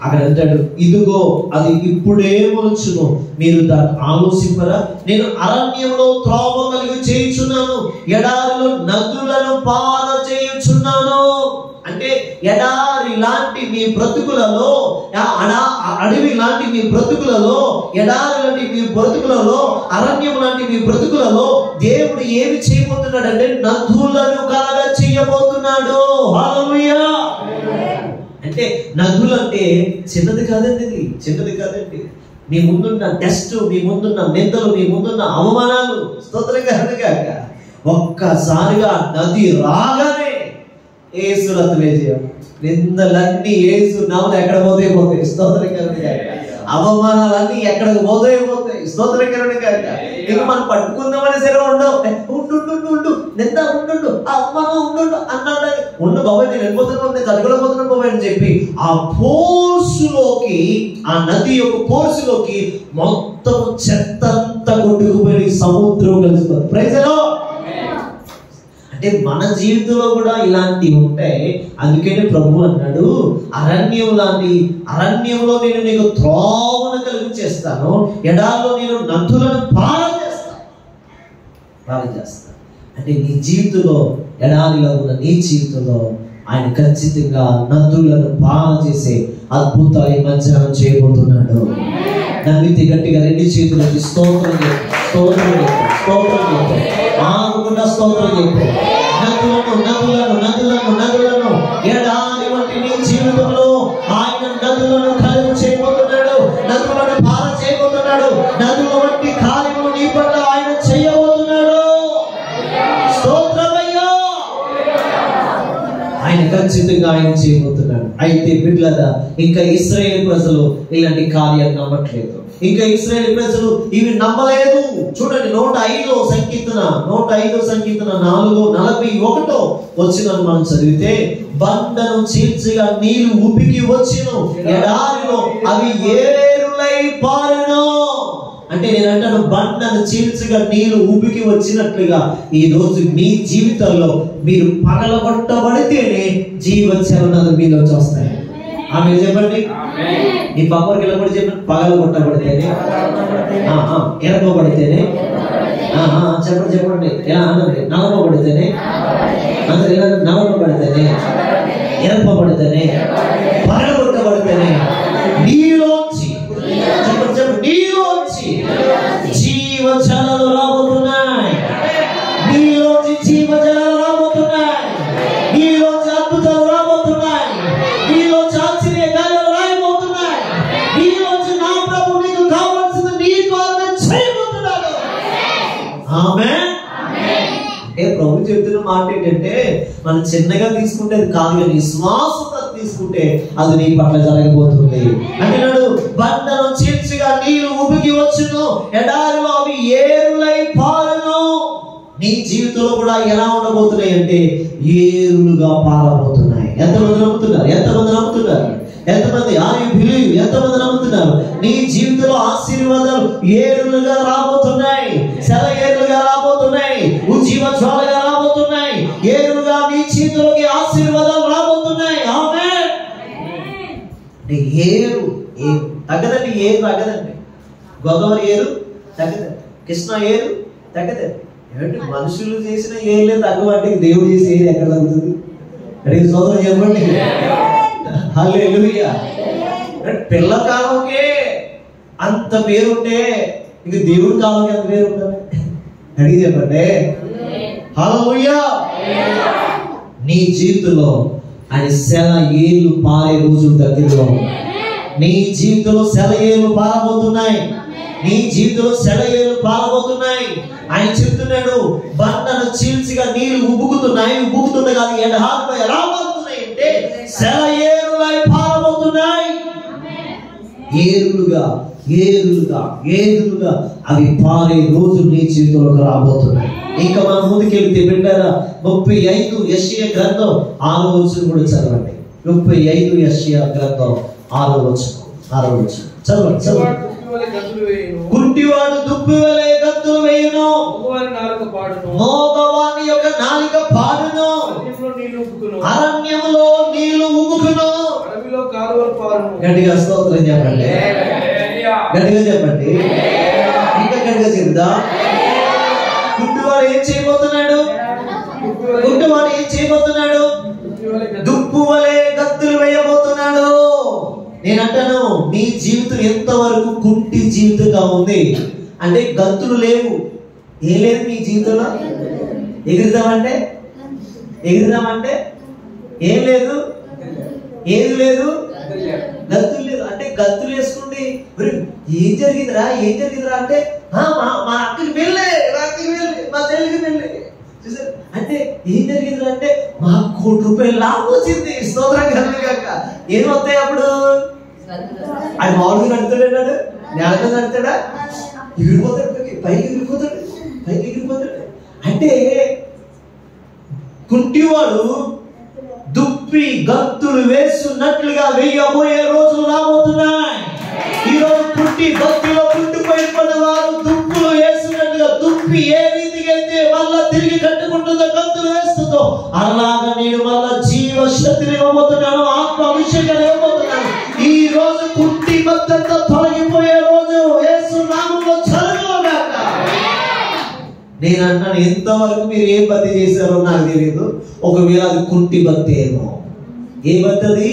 అక్కడ అంటాడు, ఇదిగో అది ఇప్పుడే మొలుచును, మీరు దాన్ని ఆలోచింపరా? నేను అరణ్యంలో త్రోవ కలిగి చేయుచున్నాను, ఎడారిలో నదులను పారజేయుచున్నాను. అంటే ఎడారి లాంటి మీ బ్రతుకులలో, అడవి లాంటి మీ బ్రతుకులలో, ఎడారి లాంటి మీ బ్రతుకులలో, అరణ్యం లాంటి మీ బ్రతుకులలో దేవుడు ఏమి చేయబోతున్నాడు అంటే నదులను కలగ చేయబోతున్నాడు. హల్లెలూయా. అంటే నదులు అంటే చిన్నది కాదండి. మీ ముందున్న టెస్ట్, మీ ముందున్న నిందలు, మీ ముందున్న అవమానాలు, స్తోత్రంగా ఒక్కసారిగా నది రాగానే యేసు రత్నవేజయం నిందలన్నీ యేసు నామమున ఎక్కడ పోతాయి. స్తోత్రంగా. అవమానాలన్నీ ఎక్కడికి పోతాయి. స్తోత్రంగా. ఇక మనం పట్టుకుందామని సరే ఉండవు. ఉండు నింద ఉండు, ఆ అవమానం ఉండు అన్నాడు. ఉండు బాబాయ్, నేను వెళ్ళిపోతున్నాను, నేను తగ్గలేకపోతున్నాను బాబాయ్ అని చెప్పి ఆ పోర్సులోకి, ఆ నది యొక్క పోర్సులోకి మొత్తం చెత్తంతా కొట్టుకుపోయి సముద్రం కలుస్తుంది. Praise the lord. అంటే మన జీవితంలో కూడా ఇలాంటివి ఉంటాయి. అందుకని ప్రభు అన్నాడు, అరణ్యంలో నేను నీకు త్రోవను కలిగి చేస్తాను, ఎడారిలో నేను నదులను పారజేస్తాను. అంటే నీ జీవితంలో, ఎడారిలో ఉన్న నీ జీవితంలో ఆయన ఖచ్చితంగా నదులను పారజేసే అద్భుతాలు ఈ మధ్యాహ్నం చేయబోతున్నాడు. నమ్మితే గట్టిగా 2 చేతులకి స్తోత్రం చెప్పు. ఆగుకుండా స్తోత్రం చెప్పు. నదులను ఎడారి వంటి నీ జీవితంలో ఆయన నదులను కలిగి చేయబోతున్నాడు, నదులను పార చేయబోతున్నాడు, నదుల వంటి కార్యములు నీ పట్ల ఆయన చేయబోతున్నాడు. స్తోత్రమయ్యా. ఆయన ఖచ్చితంగా ఆయన చేయబోతున్నాడు. అయితే బిడ్డలారా, ఇంకా ఇశ్రాయేలు ప్రజలు ఇలాంటి కార్యాలు నమ్మట్లేదు. ఇంకా ఇశ్రాయేలు ప్రజలు ఇవి నమ్మలేదు. చూడండి, 105 సంకీర్తన 4:41 వచ్చిన మనం చదివితే, బండను చీల్చగా నీళ్లు ఉబికి వచ్చెను, ఎడారిలో అవి ఏరులై పారెను. అంటే నేను అంటాను, బండను చీల్చగా నీళ్లు ఉబికి వచ్చినట్లుగా ఈ రోజు మీ జీవితంలో మీరు పగలగొట్టబడితేనే జీవచరణలు మీలో వస్తాయి. ఆమె చెప్పండి. నీ పక్కకి వెళ్ళబడి చెప్పి పగలు కొట్టబడితేనే, ఎరపబడితేనే, చెప్పండి చెప్పండి, ఎలా అన్నది నలపబడితేనే, అందరు ఇలా నలపబడితేనే, ఎరపబడితేనే, పగలగొట్టబడితేనే నీలోంచి చెప్పండి చెప్పండి నీలోంచి జీవజలాలు రాబోతున్నాయి. నీలోంచి జీవజలాలు రాబోతున్నాయి. నీలోంచి అద్భుతాలు రాబోతున్నాయి. నీలోంచి ఆశ్చర్య కార్యాలు రాబోతున్నాయి. నీలోంచి నా ప్రభు నీకు కావాల్సింది నీ ద్వారా చేయబోతున్నాడు. ఆమేన్. అంటే ప్రభు చెప్తున్న మాట ఏంటంటే మనం చిన్నగా తీసుకుంటే అది కాదు, కానీ విశ్వాసంతో తీసుకుంటే అది నీ పట్ల జరగబోతుంది. అంటున్నాడు, బండను చీల్చిగా నీళ్లు ఉబికి వచ్చును, ఎడారిలో అవి ఏరులై పారును. నీ జీవితంలో కూడా ఎలా ఉండబోతున్నాయి అంటే ఏరులుగా పారబోతున్నాయి. ఎంతమంది నమ్ముతున్నారు? ఎంతమంది నమ్ముతున్నారు? ఎంతమంది ఎంతమంది నమ్ముతున్నారు? నీ జీవితంలో ఆశీర్వాదాలు ఏరులుగా రాబోతున్నాయి. సెల ఏరులుగా రాబోతున్నాయి. ఉజ్జీవ జ్వాలగా రాబోతున్నాయి. ఏరులుగా నీ జీవితంలోకి ఆశీర్వాదాలు రాబోతున్నాయి. ఆమేన్. ఏరు తగ్గదండి. ఏరు తగ్గదండి. గోదావరి ఏరు తగ్గదండి. కృష్ణ ఏరు తగ్గదండి. ఏమంటే మనుషులు చేసిన ఏర్లే తగ్గవంటే దేవుడు చేసే ఏరు ఎక్కడ తగ్గుతుంది? అడిగి సోదరు చెప్పండి. హల్లెలూయా. పిల్ల కాలంకే అంత పేరుంటే ఇక దేవుడి కాలంకి అంత పేరు ఉండాలి. అడిగి చెప్పండి. హల్లెలూయా. నీ జీవితంలో ఆయన సెల ఏళ్ళు పారే రోజులు దగ్గరలో, నీ జీవితంలో సెల ఏళ్ళు పారబోతున్నాయి. నీ జీవితంలో సెల ఏళ్ళు పారబోతున్నాయి. ఆయన చెప్తున్నాడు, బండను చీల్చిగా నీళ్లు ఉబ్బుకుతున్నాయి. ఉబ్బుకుతుండగా ఎడహాపై రాబోతున్నాయి అంటే సెల ఏరులై పారబోతున్నాయి. ఏరులుగా ఏరులుగా ఏరులుగా అవి పారే రోజులు నీ జీవితంలోకి రాబోతున్నాయి. ఇంకా మనం ముందుకెళ్తే బిడ్డారా 35 యెషయా గ్రంథం 6వ వచనం కూడా చదవండి. 35 యెషయా గ్రంథం 6వ వచనం చదవండి చదవండి. కుంటివాడు దుప్పి వలె గంతులు వేయును, మోగవాని యొక్క నాలిక పాడును, అరణ్యములో నీళ్లు ఉబుకును, గట్టిగా స్తోత్రం చెప్పండి. గట్టిగా చెప్పండి. ఇంకా గట్టిగా చెప్తా. కుంటివాడు ఏం చేయబోతున్నాడు? కుంటివాడు ఏం చేయబోతున్నాడు? దుప్పు వలె గంతులు వేయబోతున్నాడు. నేను అంటాను, నీ జీవితం ఎంతవరకు కుంటి జీవితంగా ఉంది అంటే గంతులు లేవు. ఏం లేదు నీ జీవితంలో. ఎగురుదామంటే ఏం లేదు, ఏది లేదు, గంతులు లేదు. అంటే గంతులు వేసుకుంటే ఏం జరిగిందిరా అంటే మా అక్కకి వెళ్ళే, మా చెల్లికి వెళ్ళే. చూసారు అంటే ఏం జరిగిందిరా అంటే మాకు ₹1,00,00,000 లాభం వచ్చింది. స్తోత్రం కలుగుగాక. ఏమవుతాయి అప్పుడు? ఆయన మామూలుగా నడుతాడు, నేలగా నడుతాడా, ఎగిరిపోతాడు, పైకి ఎగిరిపోతాడు. అంటే కుంటివాడు దుప్పి గంతులు వేస్తున్నట్లుగా వేయబోయే రోజులు రాబోతున్నాయి. ఈరోజు కుంటి భక్తిలో కుంటిపోయిన వారు దుప్పులు వేస్తున్నట్లుగా, దుప్పి ఏ రీతికి అయితే మళ్ళా తిరిగి కట్టుకుంటుందో, గంతులు వేస్తుందో, అలాగా నేను మళ్ళా జీవ శక్తిని ఇవ్వబోతున్నాను, ఆత్మ అభిషేకాన్ని ఇవ్వబోతున్నాను. ఈ రోజు కుంటి భక్తంతో తొలగిపోయే రోజు యేసు నామములో జరుగుగాక. నేను అంటాను, ఎంతవరకు మీరు ఏ భక్తి చేశారో నాకు తెలియదు. ఒకవేళ అది కుంటి భక్తి ఏమో. ఏ భక్తి అది?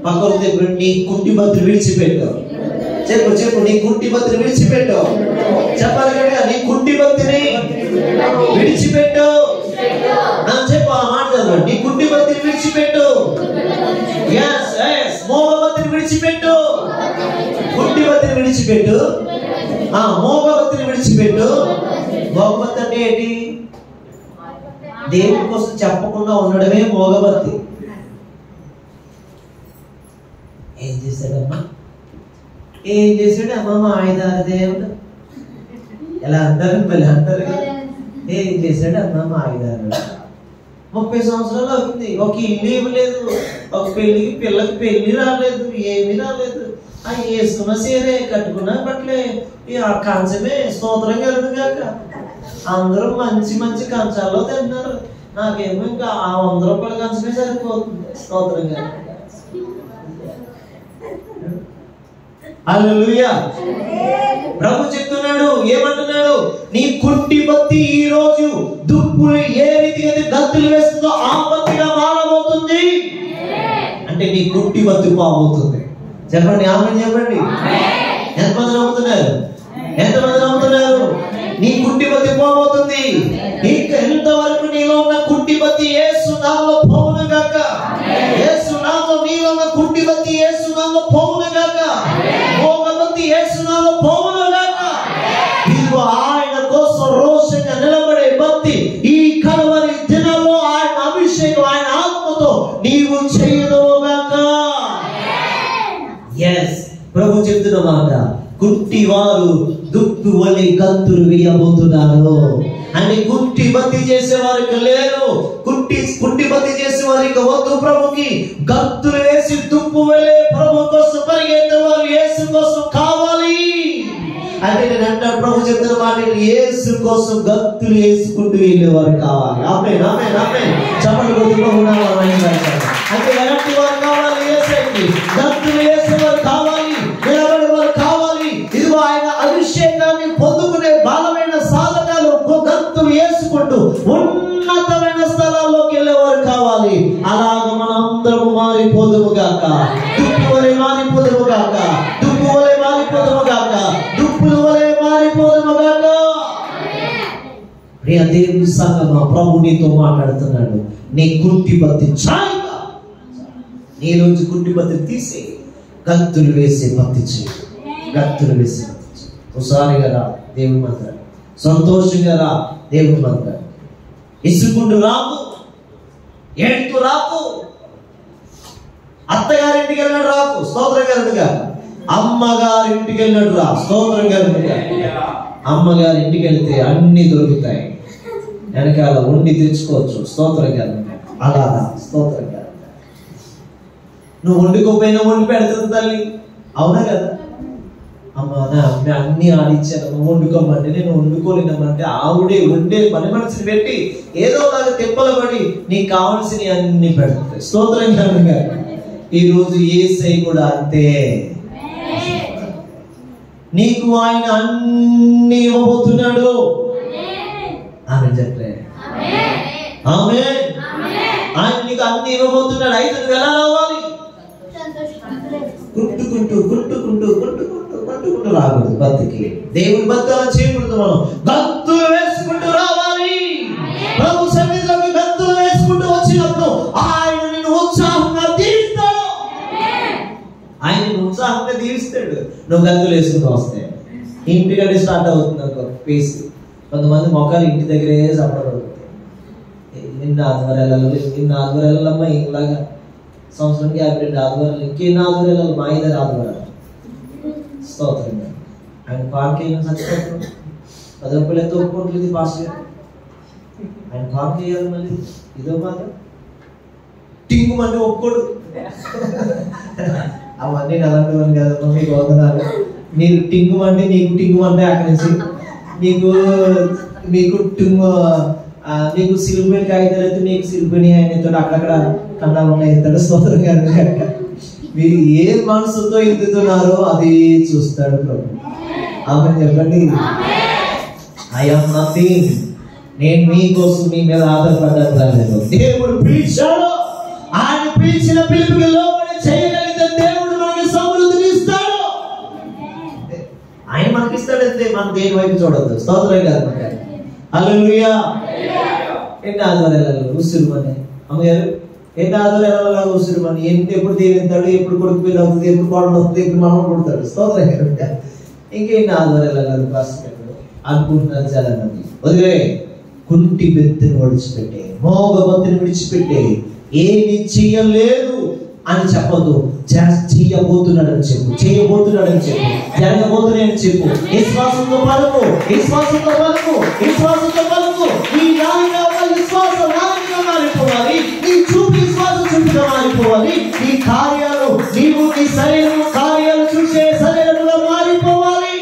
పక్కన చెప్పు, నీ కుంటి భక్తిని విడిచిపెట్టు. చెప్పు నీ కుంటి భక్తిని విడిచిపెట్టు. చెప్పాలి కదా, నీ కుంటి భక్తిని విడిచిపెట్టు. చెప్పు ఆ మాట చదవండి. నీ కుంటి భక్తిని విడిచిపెట్టు. మోగ భక్తిని విడిచిపెట్టు. కుంటి భక్తిని విడిచిపెట్టు. మోగ భక్తిని విడిచిపెట్టు. మోగభక్తి అంటే ఏంటి? దేవుడి కోసం చెప్పకుండా ఉండడమే మోగభక్తి. ఏం చేశాడమ్మా మా ఆయదారు దేవుడు ఎలా అంటారు? మళ్ళీ అంటారు కదా, ఏం చేశాడమ్మా మా ఆయదారు. 30 సంవత్సరాలు అవుతుంది, ఒక ఇల్లు ఇవ్వలేదు, ఒక పిల్లకి పెళ్లి రాలేదు, ఏమీ రాలేదు. వేసుకున్న సీరే, కట్టుకున్న బట్టలే, ఆ కంచమే. స్తోత్రం కలుగుగాక. అందరూ మంచి మంచి కంచాల్లో తింటున్నారు. నాకేమో ఇంకా ఆ ₹100 కంచమే సరిపోతుంది. స్తోత్రం కలుగుగాక. హల్లెలూయా. ప్రభు చెప్తున్నాడు, ఏమంటున్నాడు? నీ కుంటి బత్తి ఈ రోజు దుప్పులు ఏ రీతిగా గంతులు వేస్తుందో ఆ బత్తిగా మారబోతుంది. అంటే నీ కుంటి బత్తి పోబోతుంది. చెప్పండి, ఆమేన్ చెప్పండి. ఎంతమంది నమ్ముతున్నారు? ఎంతమంది నమ్ముతున్నారు? నీ కుంటి బత్తి పోబోతుంది. ఇంతవరకు నీలో ఉన్న కుంటి బత్తి యేసు నామములో పోవును గాక. యేసు నామములో నీలో ఉన్న కుంటి బత్తి యేసు నామములో పోవును గాక. మోగ బత్తి యేసు నామములో పోవును గాక. ఇదిగో ఆయన కోసం రోషంగా నిలబడే బత్తి ఈ కలవరి దినంలో ఆయన అభిషేకం, ఆయన ఆత్మతో నీవు చేయదువు గాక. ఎస్, ప్రభు చెప్తున్న మాట, కుంటి వారు దుప్పు వలె గంతులు వేయబోతున్నారు. అంటే కుంటి బత్తి చేసే వారికి లేరు. కుంటి బత్తి చేసే వారికి వద్దు. ప్రభుకి గంతులు వేసి దుప్పు వలె ప్రభు కోసం పరిగెత్తే వారు యేసు కోసం కావాలి. అంటే నేను అంటాను, ప్రభు చెప్తున్న మాట, యేసు కోసం గంతులు వేసుకుంటూ వెళ్ళేవారు కావాలి. ఆమేన్, ఆమేన్, ఆమేన్. చెప్పండి, ప్రభు అంటే ఎలాంటి వారు కావాలి? యేసుకి గంతులు వేసేవారు కావాలి, నిలబడే వారు కావాలి. ఇదిగో ఆయన అభిషేకాన్ని పొందుకునే బలమైన సాధనాలు గంతులు వేసుకుంటూ ఉన్నతమైన స్థలాల్లోకి వెళ్ళేవారు కావాలి. అలాగ మనందరము మారిపోదుము గాక. దుప్పు వలె మారిపోదుము గాక. దుప్పు వలె మారిపోదుము గాక. దుప్పుల వలె మారిపోదుము గాక. ప్రియ దేవుని సంగమా, ప్రభు నీతో మాట్లాడుతున్నాడు. నీ కుంటి బత్తి చాయిగా, నీ రోజు కుంటి బత్తి తీసి గంతులు వేసే బత్తి చేయి. గంతులు వేసే బత్తి చేయి. ఒకసారిగా రా దేవుని మందిరం, సంతోషంగా రా దేవుని మందిరం. ఇసుకుంటూ రాకు, ఏడుతూ రాకు. అత్తగారింటికి వెళ్ళినాడు రాకు, స్తోత్రం కలుగుగా. అమ్మగారింటికి వెళ్ళినాడు రా, స్తోత్రం కలుగుగా. అమ్మగారింటికి వెళ్తే అన్ని దొరుకుతాయి, వెనకాల ఉండి తెచ్చుకోవచ్చు, స్తోత్రం కలుగుగా. అలా రా, స్తోత్రం కలుగుగా. నువ్వు వండుకోపోయినా వండి పెడుతుంది తల్లి, అవునా కదా? అమ్మ అన్ని ఆడిచ్చాను, నువ్వు వండుకోమంటే నేను వండుకోలేనమ్మంటే ఆవిడే వండే పని మనిషిని పెట్టి ఏదో లాగా తిప్పలు పడి నీకు కావాల్సినవి అన్ని పెడుతుంది, స్తోత్రం కలుగుగా. ఈ రోజు యేసయ్య కూడా అంతే. నీకు ఆయన అన్ని ఇవ్వబోతున్నాడు. ఆమె చెప్పే ఆమేన్. ఆయన నీకు అన్ని ఇవ్వబోతున్నాడు. అయితే నువ్వు ఎలా రావాలి? గుట్టుకుంటూ గుట్టుకుంటూ గుట్టుకుంటూ గుట్టుకుంటూ రాకూడదు. బతికి దేవుని బతులా చేయకూడదు. మనం గంతులు వేసుకుంటూ రావాలి. ప్రభు సన్నిధిలోకి గంతులు వేసుకుంటూ వచ్చినప్పుడు ఆయన నిన్ను ఉత్సాహంగా దీవిస్తాడు. ఆయన ఉత్సాహంగా దీవిస్తాడు. నువ్వు గంతులు వేసుకుంటూ వస్తే ఇంటికంటే స్టార్ట్ అవుతుంది అనుకో పేసి. కొంతమంది మొక్కలు ఇంటి దగ్గరే చప్పడబడుతుంది. నిన్న ఆదివారాలమ్మా ఇలాగా సంవత్సరానికి 52 ఆదివారాలు, ఇంకెన్ని ఆదివారాలు? మా 5 ఆదివారాలు. స్తోత్రంగా. ఆయన పార్కేయం చచ్చిపోతాం 10 రూపాయలు ఎంత ఒప్పుకోవట్లేదు పాస్. ఆయన పార్క్ చేయాలి మళ్ళీ ఇదో మాట టింగు మంది ఒప్పుకోడు. అవన్నీ అలాంటివన్నీ కదా. మీకు వందనాలు. మీరు టింగు మండి, నీకు టింగు అంటే అక్కడి నుంచి మీకు టింగు, నీకు సిలుబడి కాగితాలు అయితే నీకు సిలుబడి ఆయనతో అక్కడక్కడ కన్నాలు ఉన్నాయి. స్తోత్రం కాదు. మీరు ఏ మనసుతో ఎదుగుతున్నారో అది చూస్తాడు ప్రభు. ఆమె చెప్పండి. I am nothing. నేను మీకోసం మీ మీద ఆధారపడ్డాను. దేవుడు పిలిచాడు. ఆయన పిలిచిన పిలుపుకి లోబడి చేయగలిగితే దేవుడు మనకి సమృద్ధిని ఇస్తాడు. ఆయన మనకి ఇస్తాడంటే మనం దేని వైపు చూడద్దు. స్తోత్రం కాదు. హల్లెలూయా. ఎన్ని ఆదివారాలు ఉసిరిమని అమ్మగారు, ఎన్ని ఆదివారాలు ఉసిరిమని, ఎప్పుడు దీవిస్తాడు, ఎప్పుడు కొడుకు పిల్ల అవుతుంది, ఎప్పుడు కోడలు వస్తుంది, ఎప్పుడు మనం పుడతాడు. స్తోత్రం కాదు. ఇంకెన్ని ఆదివారాలు పాస్టర్ అనుకుంటున్నారు చాలా మంది. వదిలే, కుంటి బెత్తిని విడిచిపెట్టే, మోగ బత్తిని విడిచిపెట్టే, ఏమి చెయ్యలేదు అని చెప్పొద్దు. చెయ్యబోతున్నాడని చెప్పు, చేయబోతున్నాడని చెప్పు, జరగబోతున్నాయని చెప్పు. విశ్వాసంతో పలుకు, విశ్వాసంతో పలుకు, విశ్వాసంతో పలుకు. నీ నాలుక విశ్వాసం నాలుకగా మారిపోవాలి. నీ చూపు విశ్వాసం చూపుగా మారిపోవాలి. నీ కార్యాలు, నీవు నీ శరీరం కార్యాలు చూసే శరీరంగా మారిపోవాలి.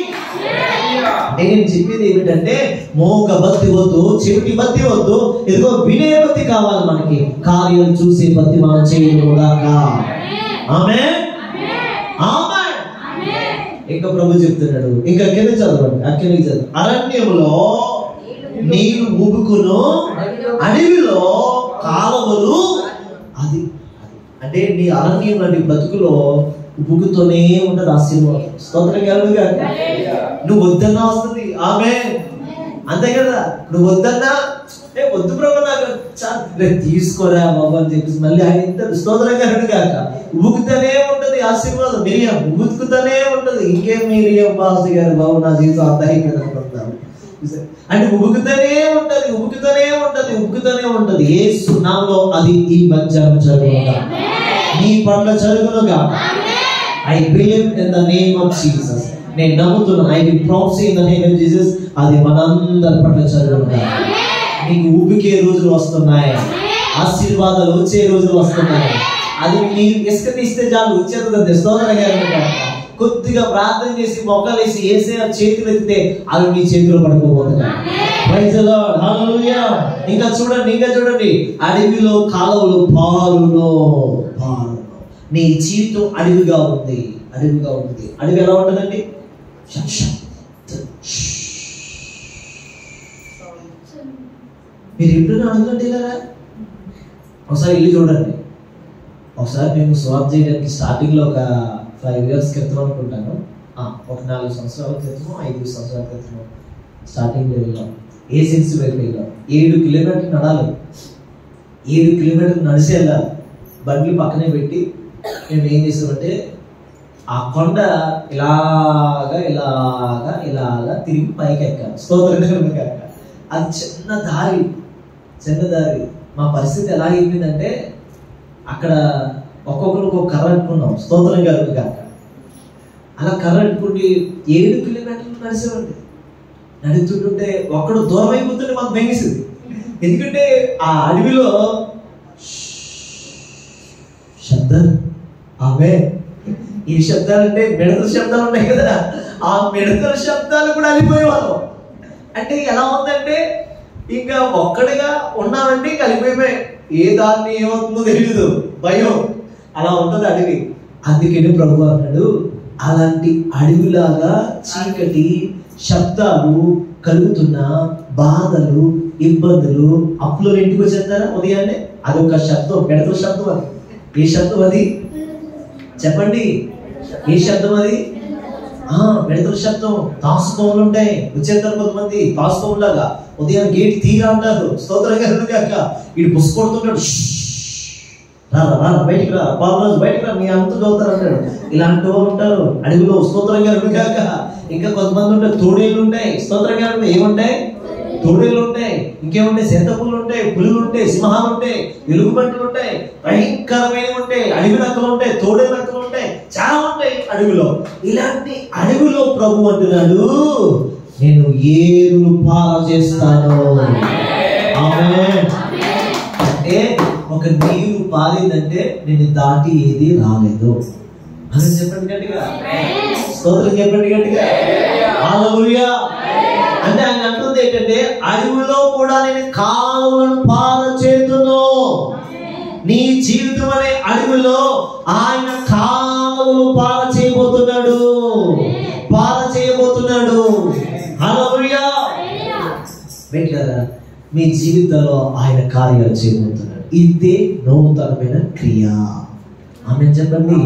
నేను చెప్పేది ఏమిటంటే, మోగ బత్తి వద్దు, చెవిటి బత్తి వద్దు, ఇదిగో వినే బత్తి కావాలి మనకి. కార్యాలు చూసే బత్తి మనం చేయడం. ఆమేన్, ఆమేన్. ఇంకా ప్రభు చెప్తున్నాడు, ఇంకా కింద చదవండి, అక్కడి చదువు. అరణ్యములో నీరు ఉబుకును, అడవిలో కాలువలు. అది అంటే నీ అరణ్యంలో నీ బ్రతుకులో ఉబుకుతూనే ఉంటది ఆశీర్వాదం. స్తోత్రం కలుగుగా. నువ్వు వద్దన్నా వస్తుంది. ఆమె అంతే కదా. నువ్వు వద్దన్నా వద్దు ప్రభు నాకు తీసుకోరా బాబు అని చెప్పేసి మళ్ళీ ఆయన ఇద్దరు స్తోత్రం కలుగుగాక. ఉబుకుతూనే ఉంటది ఆశీర్వాదం. మిరియం ఉబుకుతూనే ఉంటది. ఇంకేం మిరియం బాస్ గారు బాబు నా జీవితం అంత అయిపోయింది అనుకుంటున్నాను అంటే ఉబుకుతూనే ఉంటది, ఉబుకుతూనే ఉంటది, ఉబుకుతూనే ఉంటది. యేసు నామములో అది ఈ మధ్యాహ్నం జరుగునుగా, నీ పట్ల జరుగునుగా. I believe in the name of Jesus. నేను నమ్ముతున్నాను. I will prophesy in the name of Jesus. అది మనందరి పట్ల జరుగునుగా. నీకు ఉబికే రోజులు వస్తున్నాయి, ఆశీర్వాదాలు వచ్చే రోజులు వస్తున్నాయి. అది నీ ఇసుక తీస్తే చాలు వచ్చేది. స్తోత్రంగా కొద్దిగా ప్రార్థన చేసి మొక్కలేసి వేసే చేతులు ఎత్తితే అవి మీ చేతిలో పడుకోబోతున్నాయి. ప్రైజ్ ది లార్డ్, హల్లెలూయా. ఇంకా చూడండి, అడవిలో కాలువలు పారును. నీ జీవితం అడవిగా ఉంది. అడవి ఎలా ఉంటుందండి? మీరు ఎప్పుడైనా అడగండి కదా. ఒకసారి ఇల్లు చూడండి. ఒకసారి మేము స్వాప్ చేయడానికి స్టార్టింగ్లో ఒక 5 years క్రితం అనుకుంటాను, ఒక 4 సంవత్సరాల క్రితమో 5 సంవత్సరాల క్రితమో స్టార్టింగ్లో వెళ్ళాం. ఏజెన్సీ వైపు వెళ్ళాం. 7 కిలోమీటర్లు నడాలి. 7 కిలోమీటర్లు నడిచి వెళ్ళాలి. బండ్లు పక్కనే పెట్టి మేము ఏం చేసామంటే ఆ కొండ ఇలాగా తిరిగి పైకి ఎక్కాలి. స్తోత్రం కాక. అది చిన్న దారి. మా పరిస్థితి ఎలా అయిపోయిందంటే అక్కడ ఒక్కొక్కరు ఒక్కొక్క కర్ర అనుకున్నాం. స్తోత్రం కలుగు కాక. అలా కర్ర అనుకుంటే 7 కిలోమీటర్లు నడిచేవాడి. నడుస్తుంటే ఒక్కడు దూరం అయిపోతుంటే మాకు బెంగేసింది. ఎందుకంటే ఆ అడవిలో శబ్దం. ఆమె ఈ శబ్దాలంటే మిడతల శబ్దాలు ఉన్నాయి కదా, ఆ మిడతల శబ్దాలు కూడా అలిపోయేవాళ్ళం. అంటే ఎలా ఉందంటే ఇంకా ఒక్కడిగా ఉన్నామంటే ఇంకా అలిపోయిపోయి ఏ దాన్ని ఏమవుతుందో తెలియదు, భయం. అలా ఉంటుంది అడవి. అందుకని ప్రభు అన్నాడు, అలాంటి అడవిలాగా చీకటి శబ్దాలు కలుగుతున్న బాధలు ఇబ్బందులు అప్పులో ఇంటికి వచ్చేస్తారా ఉదయాన్నే? అదొక శబ్దం, మిడతల శబ్దం. అది ఏ శబ్దం? అది చెప్పండి, ఏ శబ్దం అది? మిడతల శబ్దం. తాసుకోములు ఉంటాయి, వచ్చేస్తారు కొంతమంది తాసుకోములాగా. ఉదయం గేట్ తీరా అంటారు. స్తోత్రంగా వీడు బుస్ కొడుతుంటాడు, రా బయటికి రా, బాబురాజు బయటికి రా, మీ అంతా చదువుతారు అంటాడు. ఇలాంటి వాళ్ళు ఉంటారు అడవిలో. స్తోత్రంగా కాక. ఇంకా కొంతమంది ఉంటారు, తోడేళ్ళు ఉంటాయి. స్తోత్రంగా ఏముంటాయి? తోడేళ్ళు ఉంటాయి. ఇంకేముంటాయి? శతపులు ఉంటాయి, పులులు ఉంటాయి, సింహాలు ఉంటాయి, ఎలుగుబంట్లు ఉంటాయి, భయంకరమైనవి ఉంటాయి, అడవి నక్కలు ఉంటాయి, తోడేళ్ళు నక్కలు ఉంటాయి, చాలా ఉంటాయి అడవిలో. ఇలాంటి అడవిలో ప్రభు అంటున్నాడు, నేను ఏరులు పార చేస్తాను. ఆమేన్. అంటే ఒక నీరు పారిందంటే నేను దాటి ఏది రాలేదు అని చెప్పండి గట్టిగా. స్తోత్రం చెప్పండి గట్టిగా. హల్లెలూయా. అంటే ఆయన అంటుంది ఏంటంటే అడవిలో కూడా నేను కాలువలను పార చేతును. నీ జీవితం అనే అడవిలో ఆయన కాలువలు పార చేయబోతున్నాడు. హల్లెలూయా. వెంటనే మీ జీవితంలో ఆయన కార్యాలు చేయబోతున్నాడు. ఇదే నూతనమైన క్రియ. ఆమేన్ చెప్పండి.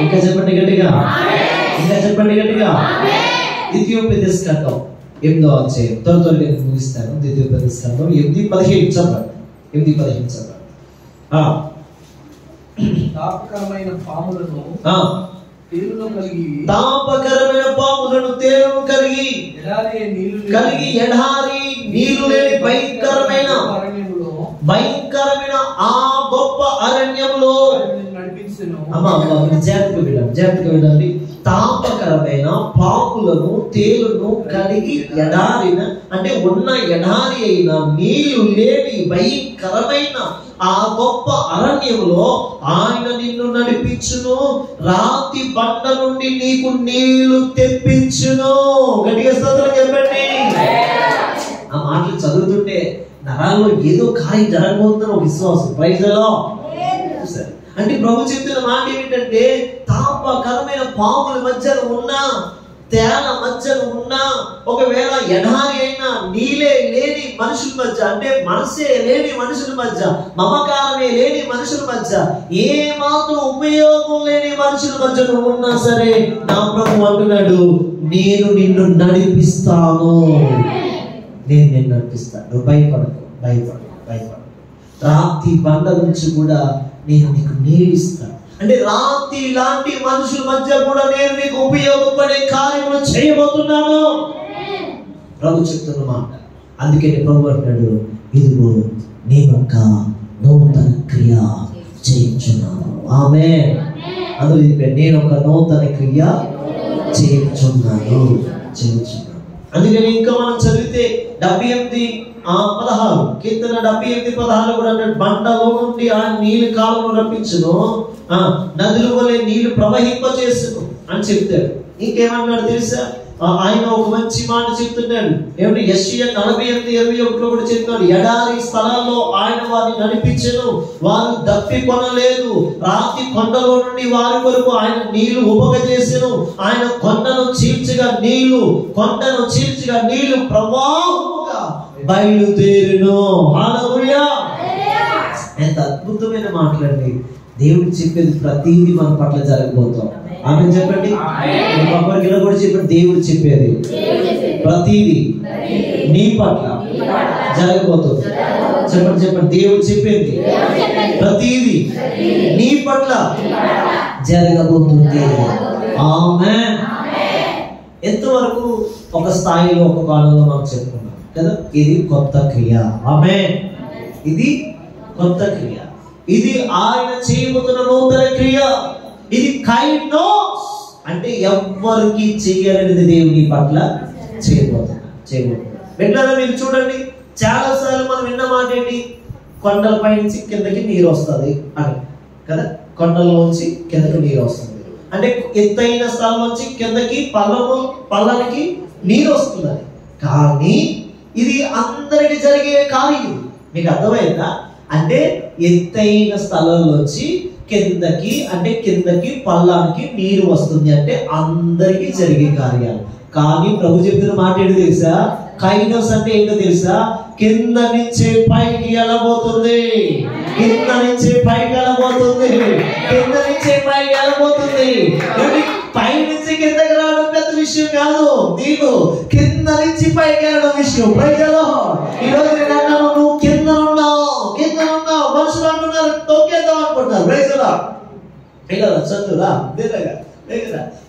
ఇంకా చెప్పండి గట్టిగా. ద్వితీయోపదేశకాండం 8వ అధ్యాయం. త్వరగా ముగిస్తాను. ద్వితీయోపదేశకాండం 8:15 చెప్పండి. 8:15 చెప్పండి. తాపకరమైన పాములను తేలును కలిగి ఎడారి నీళ్లు లేని భయంకరమైన ఆ గొప్ప అరణ్యంలో జాగ్రత్తగా వినండి. తాపకరమైన పాములను తేలును కలిగి ఎడారిన అంటే ఉన్న ఎడారి అయిన నీళ్లు లేని భయంకరమైన ఆ గొప్ప అరణ్యంలో ఆయన నిన్ను నడిపించును. రాతి బండ నుండి నీకు నీళ్లు తెప్పించును. గట్టిగా స్తోత్రం చెప్పండి. ఆ మాటలు చదువుతుంటే నరాల్లో ఏదో కార్యం జరగబోతుందని ఒక విశ్వాసం. Praise the lord. అంటే ప్రభు చెప్తున్న మాట ఏమిటంటే, తాపకరమైన పాముల మధ్యలో ఉన్నా, తేల మధ్యలో ఉన్నా, ఒకవేళ ఎడారి అయినా, నీలే లేని మనుషుల మధ్య, అంటే మనసే లేని మనుషుల మధ్య, మమకారమే లేని మనుషుల మధ్య, ఏ మాత్రం ఉపయోగం లేని మనుషుల మధ్య నువ్వు ఉన్నా సరే, నా ప్రభు అంటున్నాడు, నేను నిన్ను నడిపిస్తాను. నేను నిన్ను నడిపిస్తాను. నువ్వు భయపడకు, భయపడకు, భయపడకు. రాతి బండ నుంచి కూడా నేను నీకు నీళ్ళు ఇస్తాను. అంటే రాతి లాంటి మనుషుల మధ్య కూడా నేను నీకు ఉపయోగపడే కార్యములు చేయబోతున్నాను ప్రభు చెప్తున్న మాట. అందుకే ప్రభు అంటాడు, ఇదిగో నేను ఒక నూతన క్రియ చేయించున్నాను. ఆమేన్. అందులో చెప్పాడు, నేను ఒక నూతన క్రియ చేయించున్నాను. అందుకని ఇంకా మనం చదివితే 78:16 కీర్తన 78:16 కూడా అంటే, బండలో నుండి ఆ నీళ్ళు కాలువను రప్పించును, నదుల వలె నీళ్లు ప్రవహింపచేసును అని చెప్తాడు. ఇంకేమన్నాడు తెలుసా? ఆయన ఒక మంచి మాట చెప్తున్నాడు. ఏమిటి? యెషయా 48:21 కూడా చెప్తున్నాడు, ఎడారి స్థలాల్లో ఆయన వారిని నడిపించెను, వారు దప్పి కొనలేదు. రాతి కొండలో నుండి వారి వరకు ఆయన నీళ్లు ఉపగజేసెను. ఆయన కొండను చీల్చగా నీళ్లు ప్రవాహముగా బయలుదేరును. హల్లెలూయా! ఎంత అద్భుతమైన మాటలండి. దేవుడు చెప్పేది ప్రతిదీ మన పట్ల జరగబోతాం. ఆమె చెప్పండి. ఒకరికి కూడా చెప్పండి, దేవుడు చెప్పేది ప్రతిదీ నీ పట్ల జరగబోతుంది. చెప్పండి చెప్పండి, దేవుడు చెప్పేది ప్రతిదీ నీ పట్ల జరగబోతుంది. ఆమేన్. ఎంతవరకు ఒక స్థాయిలో ఒక కాలంలో మనం చెప్పుకున్నాం కదా, ఇది కొత్త క్రియ. ఆమేన్. ఇది కొత్త క్రియ. ఇది ఆయన చేయబోతున్న నూతన క్రియ. ఇది కైండోస్ అంటే ఎవ్వరికి చేయలేనిది దేవుని పట్ల చేయబోతున్నా. బిడ్డలారా, మీరు చూడండి, చాలా సార్లు మనం విన్న మాట ఏంటి? కొండలపై నుంచి కిందకి నీరు వస్తుంది అని కదా. కొండల్లోంచి కిందకి నీరు వస్తుంది అంటే ఎత్తైన స్థలం నుంచి కిందకి పల్లానికి నీరు వస్తుందని. కానీ ఇది అందరికి జరిగే కార్యం. మీకు అర్థమైందా? అంటే ఎత్తైన స్థలంలోంచి కిందకి పల్లానికి నీరు వస్తుంది అంటే అందరికి జరిగే కార్యాలు. కానీ ప్రభు చెప్పిన మాట ఏంటో తెలుసా? కైనోస్ అంటే ఏంటో తెలుసా? కింద నుంచి పైకి వెళ్ళబోతుంది. కింద నుంచి పైకి వెళ్ళబోతుంది. పై నుంచి కిందకి రావడం పెద్ద విషయం కాదు. నీకు కింద నుంచి పైకి వెళ్ళడం విషయం. ప్రజలు ఈరోజు నేను అన్నాను, నువ్వు కింద ఉన్నావు. మనుషులు అంటున్నారు తొక్కేద్దాం అనుకుంటున్నారు. ప్రజలా చదువురా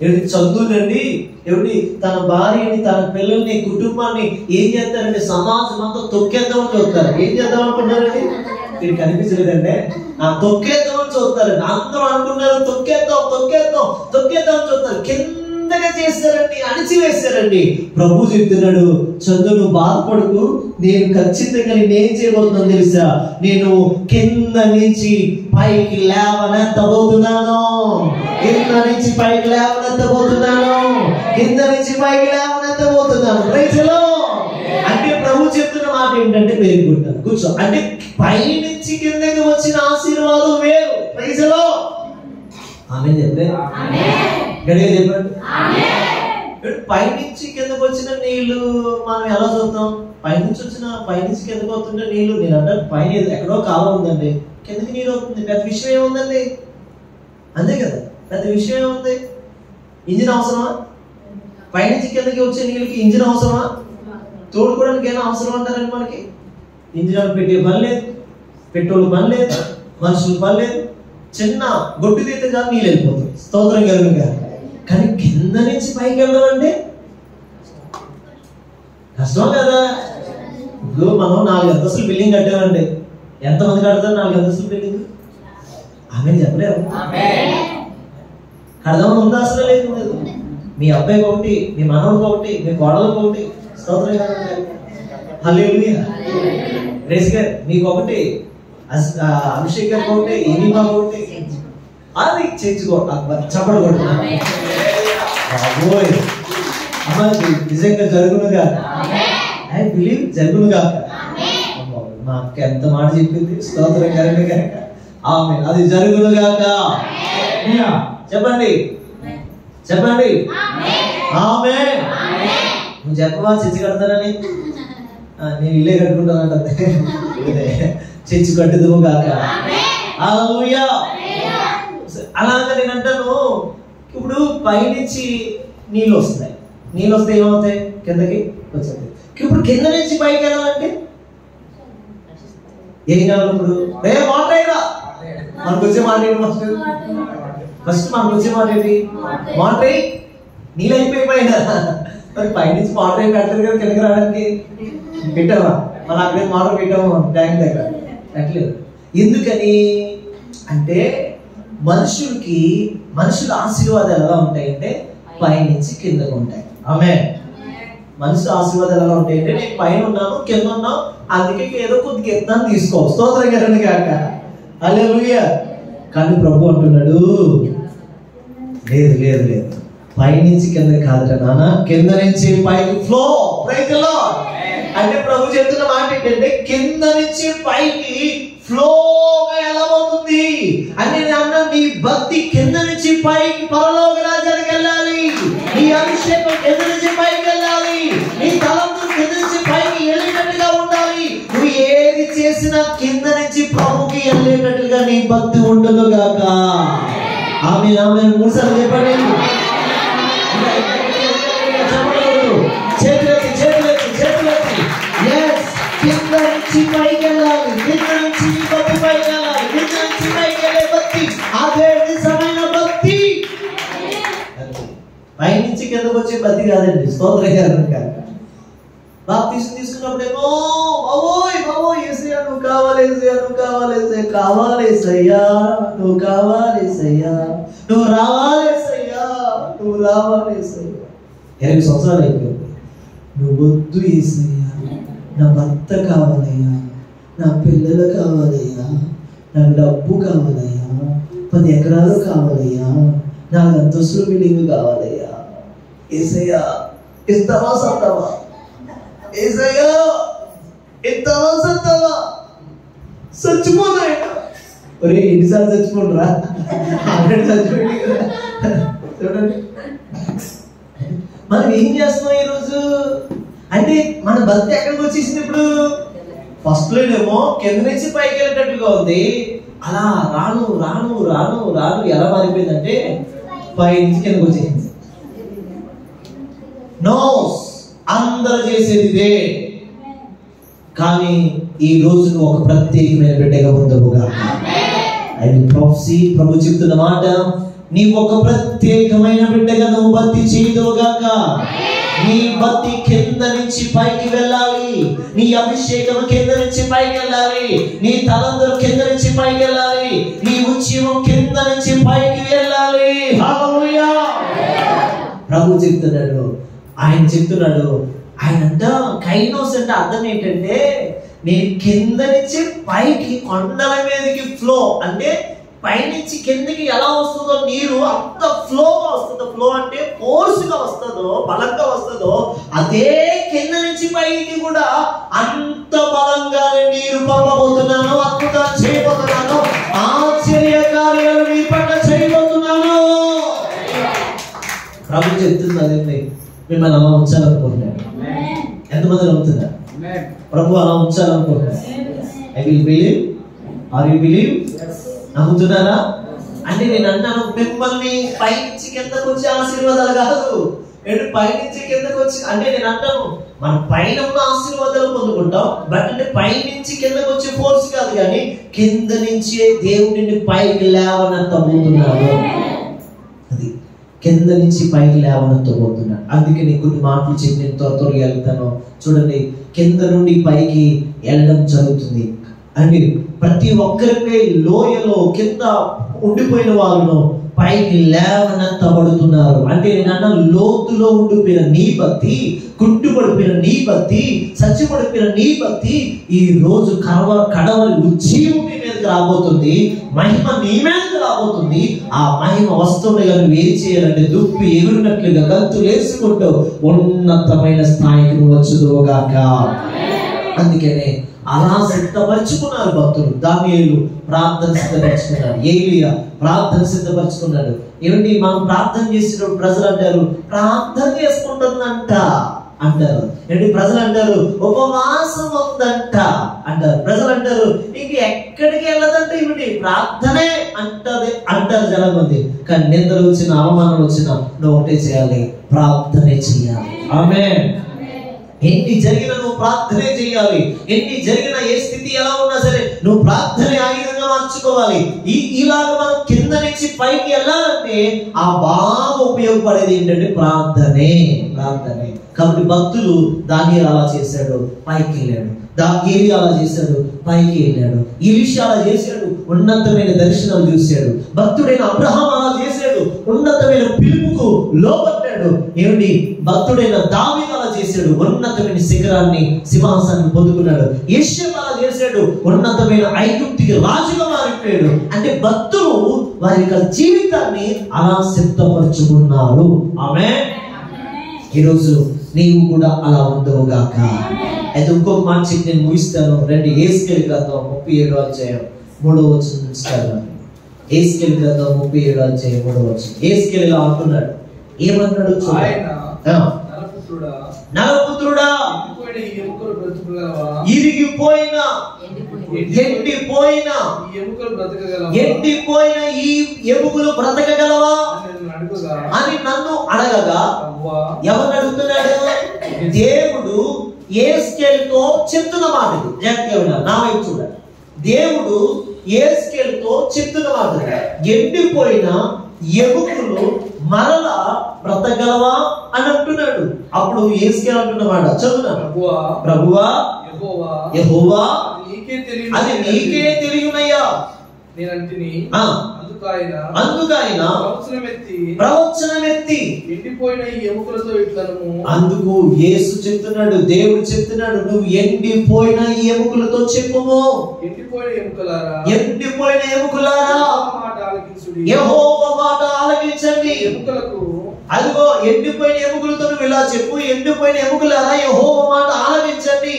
ఎవరి చదువునండి, ఎవరి తన భార్యని, తన పిల్లల్ని, కుటుంబాన్ని ఏం చేస్తారంటే సమాజం అంతా తొక్కేద్దామని చూస్తారు. ఏం చేద్దాం అనుకుంటారండి? మీరు కనిపించలేదంటే తొక్కేద్దామని చూస్తారండి. అందరూ అనుకున్నారు తొక్కేద్దాం చూస్తారు. కిందగా చేస్తారండి, అణిచివేస్తారండి. ప్రభు చెప్తున్నాడు, చదువు బాధపడుకు, నేను ఖచ్చితంగా నేనేం చేయబోతున్నాను తెలుసా? నేను కింద నుంచి పైకి లేవనెత్తబోతున్నాను. అంటే ప్రభు చెప్తున్న మాట ఏంటంటే, వెరీ గుడ్, కూర్చో. అంటే పై నుంచి కిందకి వచ్చిన ఆశీర్వాదం వేరు. ప్రైజ్లో ఆమె చెప్పండి. పైనుంచి కిందకు వచ్చిన నీళ్లు మనం ఎలా చూద్దాం? పైనుంచి కిందకు వస్తుంటే నీళ్లు, నేను అంటే పైన ఎక్కడో కాలం ఉందండి, కిందకి నీరు అవుతుంది. పెద్ద విషయం ఏముందండి? అంతే కదా, పెద్ద విషయం ఏముంది? ఇంజిన్ అవసరమా? పైనుంచి కిందకి వచ్చే నీళ్ళకి ఇంజిన్ అవసరమా? తోడుకోవడానికి ఏమైనా అవసరం అంటారండి మనకి? ఇంజిన్ పెట్టే పని లేదు, పెట్రోల్ పని లేదు, మనుషులు పని లేదు. చిన్న గొడ్డు తీస్తే చాలు నీళ్ళు వెళ్ళిపోతుంది. స్తోత్రం కలుగుగా. కానీ కింద నుంచి పైకి వెళ్ళడం అంటే కష్టం కదా. ఇప్పుడు మనం 4 అంతస్తులు బిల్డింగ్ కట్టామండి. ఎంతమంది కడతారు 4 అంతస్తులు బిల్డింగ్? ఆమె చెప్పలేరు. కడదామని ఉందా? అసలు లేదు. మీ అబ్బాయికి ఒకటి, మీ మనవడికి ఒకటి, మీ కోడలకు ఒకటి. స్తోత్రం కలుగుగా. హల్లెలూయా. రేస్ గారు మీకు ఒకటి, అభిషేక్ గారికి ఒకటి, ఈనిమా ఒకటి. అది చేర్చుకో, చప్పడు కొడుతున్నా. అమ్మాయి నిజంగా జరుగునుగా. I believe జరుగునుగా. మా అక్క ఎంత మాట చెప్పింది. స్తోత్రం కరెక్ట్ కనుక ఆమేన్. అది జరుగును గాక. చెప్పండి చెప్పండి ఆమేన్. నువ్వు చెప్పవా చర్చి కడతానని? నేను ఇల్లే కట్టుకుంటానంటే చర్చి కట్టుదుము గాక. హల్లెలూయా. అలాగే నేను అంటాను, ఇప్పుడు పైనుంచి నీళ్ళు వస్తాయి, నీళ్ళు వస్తే ఏమవుతాయి? కిందకి వచ్చాయి. ఇప్పుడు కింద నుంచి పైకి వెళ్ళాలంటే ఏం కావాలి? ఇప్పుడు వాటర్ అయినా మనకు వచ్చే మాట ఏంటి? ఫస్ట్ మనకు వచ్చే మాట ఏంటి? వాటర్ నీళ్ళు అయిపోయిపోయినా మరి పైనుంచి వాటర్ అయి పెట్టలేదు కదా కిందకి రావడానికి. పెట్టావా? మనం అక్కడే వాటర్ పెట్టాము ట్యాంక్ దగ్గర, పెట్టలేదు. ఎందుకని అంటే మనుషుల ఆశీర్వాదాలు ఎలా ఉంటాయంటే పైనుంచి కిందకు ఉంటాయి. ఆమేన్. మనుషుల ఆశీర్వాదాలు ఎలా ఉంటాయంటే నేను పైన ఉన్నాను, కింద ఉన్నాను, అందుకే ఏదో కొద్దిగా ఎత్తాను తీసుకో. స్తోత్రం కదండి కాక. హల్లెలూయా. కానీ ప్రభు అంటున్నాడు, లేదు లేదు లేదు, పైనుంచి కింద కాదట నాన్న, కింద నుంచి పైకి ఫ్లో. Praise the lord. అంటే ప్రభు చెప్తున్న మాట ఏంటంటే కింద నుంచి పైకి ఫ్లోగా ఎలా అవుతుంది అని నేను అన్నా. నీ భక్తి కింద నుంచి పైకి పరలోక రాజ్యానికి వెళ్ళాలి. నీ అభిషేకం కింద నుంచి పైకి వెళ్ళాలి. నీ తలంపు కింద నుంచి పైకి వెళ్ళేటట్టుగా ఉండాలి. నువ్వు ఏది చేసినా కింద నుంచి ప్రభుకి వెళ్ళేటట్టుగా నీ భక్తి ఉండదు గాక. ఆమేన్ ఆమేన్. మూడుసార్లు చెప్పండి. చేతులెత్తి చేతులెత్తి చేతులెత్తి. yes, కింద నుంచి పైకి వెళ్ళాలి. కింద నుంచి భక్తి పైకి వెళ్ళాలి. కింద నుంచి పైకి వెళ్ళే భక్తి అదే నిజమైన భక్తి. పై నుంచి కిందకు వచ్చే భక్తి కాదండి. స్తోత్రం కాదు. బాప్తిసం తీసుకున్నప్పుడేమో బాబోయ్ యేసయ్యా నువ్వు కావాలి, యేసయ్యా నువ్వు కావాలి, యేసయ్యా కావాలి, యేసయ్యా నువ్వు కావాలి, యేసయ్యా నువ్వు రావాలి, యేసయ్యా నువ్వు రావాలి, యేసయ్యా. 20 సంవత్సరాలు అయిపోయింది. నువ్వు వద్దు యేసయ్యా, నా భర్త కావాలయ్యా, నా పిల్లలు కావాలయ్యా, నాకు డబ్బు కావాలయ్యా, 10 ఎకరాలు కావాలయ్యా, 4 అంతస్తుల బిల్డింగ్ కావాలయ్యా. యేసయ్యా ఇస్తావా సత్తావా? యేసయ్యా ఇస్తావా సత్తావా? చచ్చిపోతాయా? ఒరే ఎన్నిసార్లు చచ్చిపోండిరా? ఆల్రెడీ చచ్చిపోయింది కదా. చూడండి మనం ఏం చేస్తున్నాం ఈరోజు అంటే మన భక్తి ఎక్కడికి వచ్చేసింది? ఇప్పుడు ఫస్ట్ లోనేమో కింద నుంచి పైకి వెళ్ళేటట్టుగా ఉంది. అలా రాను రాను రాను రాను ఎలా మారిపోయిందంటే పై నుంచి కిందకు వచ్చేసింది. నో, అందరూ చేసేది ఇదే. కానీ ఈ రోజు నువ్వు ఒక ప్రత్యేకమైన బిడ్డగా ఉండవుగా. ప్రభు చెప్తున్న మాట, నీ ఒక ప్రత్యేకమైన బిడ్డగా నువ్వు భక్తి చేయదువుగాక. నీ భక్తి కింద నుంచి పైకి వెళ్ళాలి. నీ అభిషేకం కింద నుంచి పైకి వెళ్ళాలి. నీ తలంతులు కింద నుంచి పైకి వెళ్ళాలి. నీ ఉద్యమం కింద నుంచి పైకి వెళ్ళాలి. హల్లెలూయా. ప్రభు చెప్తున్నాడు, ఆయన చెప్తున్నాడు. ఆయన అంట కైనోస్ అంటే అర్థం ఏంటంటే నేను కింద నుంచి పైకి కొండల మీదకి ఫ్లో, అంటే పైనుంచి కిందకి ఎలా వస్తుందో నీరు అంత ఫ్లోగా వస్తుందో, ఫ్లో అంటే ఫోర్స్గా వస్తుందో, బలంగా వస్తుందో, అదే కింద నుంచి పైకి కూడా అంత బలంగానే నీరు పంపబోతున్నాను, అద్భుతాలు చేయబోతున్నాను, ఆశ్చర్య కార్యాలు మీ పట్ల చేయబోతున్నాను. ప్రభు చెప్తుంది అదేంటి, మిమ్మల్ని అలా ఉంచాలనుకుంటున్నాను. ఎంతమంది నమ్ముతున్నారు? ప్రభు అలా ఉంచాలనుకుంటున్నారు. I will believe. Are you believe? నమ్ముతున్నారా? అంటే నేను అన్నాను మిమ్మల్ని పైనుంచి కిందకు వచ్చే ఆశీర్వాదాలు కాదు, నేను పైనుంచి కిందకు వచ్చి అంటే నేను అంటాను మన పైన ఉన్న ఆశీర్వాదాలు పొందుకుంటాం, బట్ అంటే పైనుంచి కిందకు వచ్చే ఫోర్స్ కాదు, కానీ కింద నుంచే దేవుడిని పైకి లేవనెత్తబోతున్నాడు. అది కింద నుంచి పైకి లేవనెత్తబోతున్నాడు. అందుకే నేను కొన్ని మాటలు చెప్పి నేను త్వరగా వెళ్తాను. చూడండి, కింద నుండి పైకి వెళ్ళడం జరుగుతుంది. అంటే ప్రతి ఒక్కరిపై లోయలో కింద ఉండిపోయిన వాళ్ళను పైకి లేవనెత్తబడుతున్నారు. అంటే నేను అన్న లోతులో ఉండిపోయిన నీ భక్తి, కుంటుపడిపోయిన నీ భక్తి, చచ్చిపడిపోయిన నీ భక్తి ఈ రోజు కడవరి ఉజ్జీవం నీ మీదకి రాబోతుంది. మహిమ నీ మీదకి రాబోతుంది. ఆ మహిమ వస్తుండగా నువ్వు ఏం చేయాలంటే దుప్పి ఎగురినట్లుగా గంతులు వేసుకుంటూ ఉన్నతమైన స్థాయికి నువ్వు వచ్చుదువుగాక. అందుకనే అలా సిద్ధపరచుకున్నారు భక్తులు. దానియేలు ప్రార్థన సిద్ధపరచుకున్నాడు, ఏలియా ప్రార్థన సిద్ధపరచుకున్నాడు. ఏమండి, మనం ప్రార్థన చేసినప్పుడు ప్రజలు అంటారు ప్రార్థన చేసుకుంటుందంట అంటారు. ఏంటి ప్రజలు అంటారు ఉపవాసం ఉందంట అంటారు. ప్రజలు అంటారు ఇంక ఎక్కడికి వెళ్ళదంటే ఇవి ప్రార్థనే అంటారు చాలా మంది. కానీ నిందలు వచ్చిన అవమానం వచ్చిన నువ్వు ఒకటే చేయాలి, ప్రార్థనే చేయాలి. ఆమేన్. ఎన్ని జరిగినా నువ్వు ప్రార్థనే చేయాలి. ఎన్ని జరిగినా ఏ స్థితి ఎలా ఉన్నా సరే నువ్వు ప్రార్థనే ఆయుధంగా మార్చుకోవాలి. ఇలాగ మనం కింద నుంచి పైకి వెళ్ళాలంటే ఆ బాగా ఉపయోగపడేది ఏంటంటే ప్రార్థనే. కాబట్టి భక్తులు దానియేలు అలా చేశాడు, పైకి వెళ్ళాడు. ఏలియా అలా చేశాడు, పైకి వెళ్ళాడు. ఎలీషా అలా చేశాడు, ఉన్నతమైన దర్శనాలు చూశాడు. భక్తుడైన అబ్రహాం అలా చేశాడు, ఉన్నతమైన పిలుపుకు లోబడ్డాడు. ఏమిటి, భక్తుడైన దావీదు అలా చేశాడు, ఉన్నతమైన శిఖరాన్ని సింహాసనాన్ని పొందుకున్నాడు. యోసేపు అలా చేశాడు, ఉన్నతమైన ఐగుప్తికి రాజుగా మారిపోయాడు. అంటే భక్తులు వారి యొక్క జీవితాన్ని అలా సిద్ధపరచుకున్నారు. ఆమేన్. ఈరోజు నీవు కూడా అలా ఉండవుగాక. అయితే ఇంకొక మాట చెప్పి నేను ముగిస్తాను. రండి, యేస్కేలు గ్రంథం 37వ అధ్యాయం 3వ వచనం నుంచి చదవండి. యేస్కేలు గ్రంథం 37వ అధ్యాయం 3వ వచనం. యేస్కేలు ఇలా అంటున్నాడు, ఏమన్నాడు నరపుత్రుడా, ఇరిగిపోయిన ఎండిపోయిన ఈ ఎముకలు బ్రతకగలవా అని నన్ను అడగగా, ఎవరు అడుగుతున్నాడు? దేవుడు యేస్కేలుతో చెప్తున్న మాట. నా వైపు చూడండి, దేవుడు యేస్కేలుతో చెప్తున్న మాట. ఎండిపోయిన ఎముకలు మరలా బ్రతకగలవా అని అంటున్నాడు. అప్పుడు యేస్కేలు అంటున్నమాట చదువునా, ప్రభువా యెహోవా అది నీకే తెలియనయ్యా. అందుకైనా ప్రవచనమెత్తి ఎండిపోయిన ఈ ఎముకలతో ఇట్లను. అందుకు యేసు చెప్తున్నాడు, దేవుడు చెప్తున్నాడు, నువ్వు ఎండిపోయిన ఈ ఎముకలతో చెప్పుము. ఎండిపోయిన ఎముకలారా యెహోవా మాట ఆలకించండి. ఎముకలకు అదిగో ఎండిపోయిన ఎముకలతో నువ్వు ఇలా చెప్పు, ఎండిపోయిన ఎముకలారా యెహోవా మాట ఆలకించండి.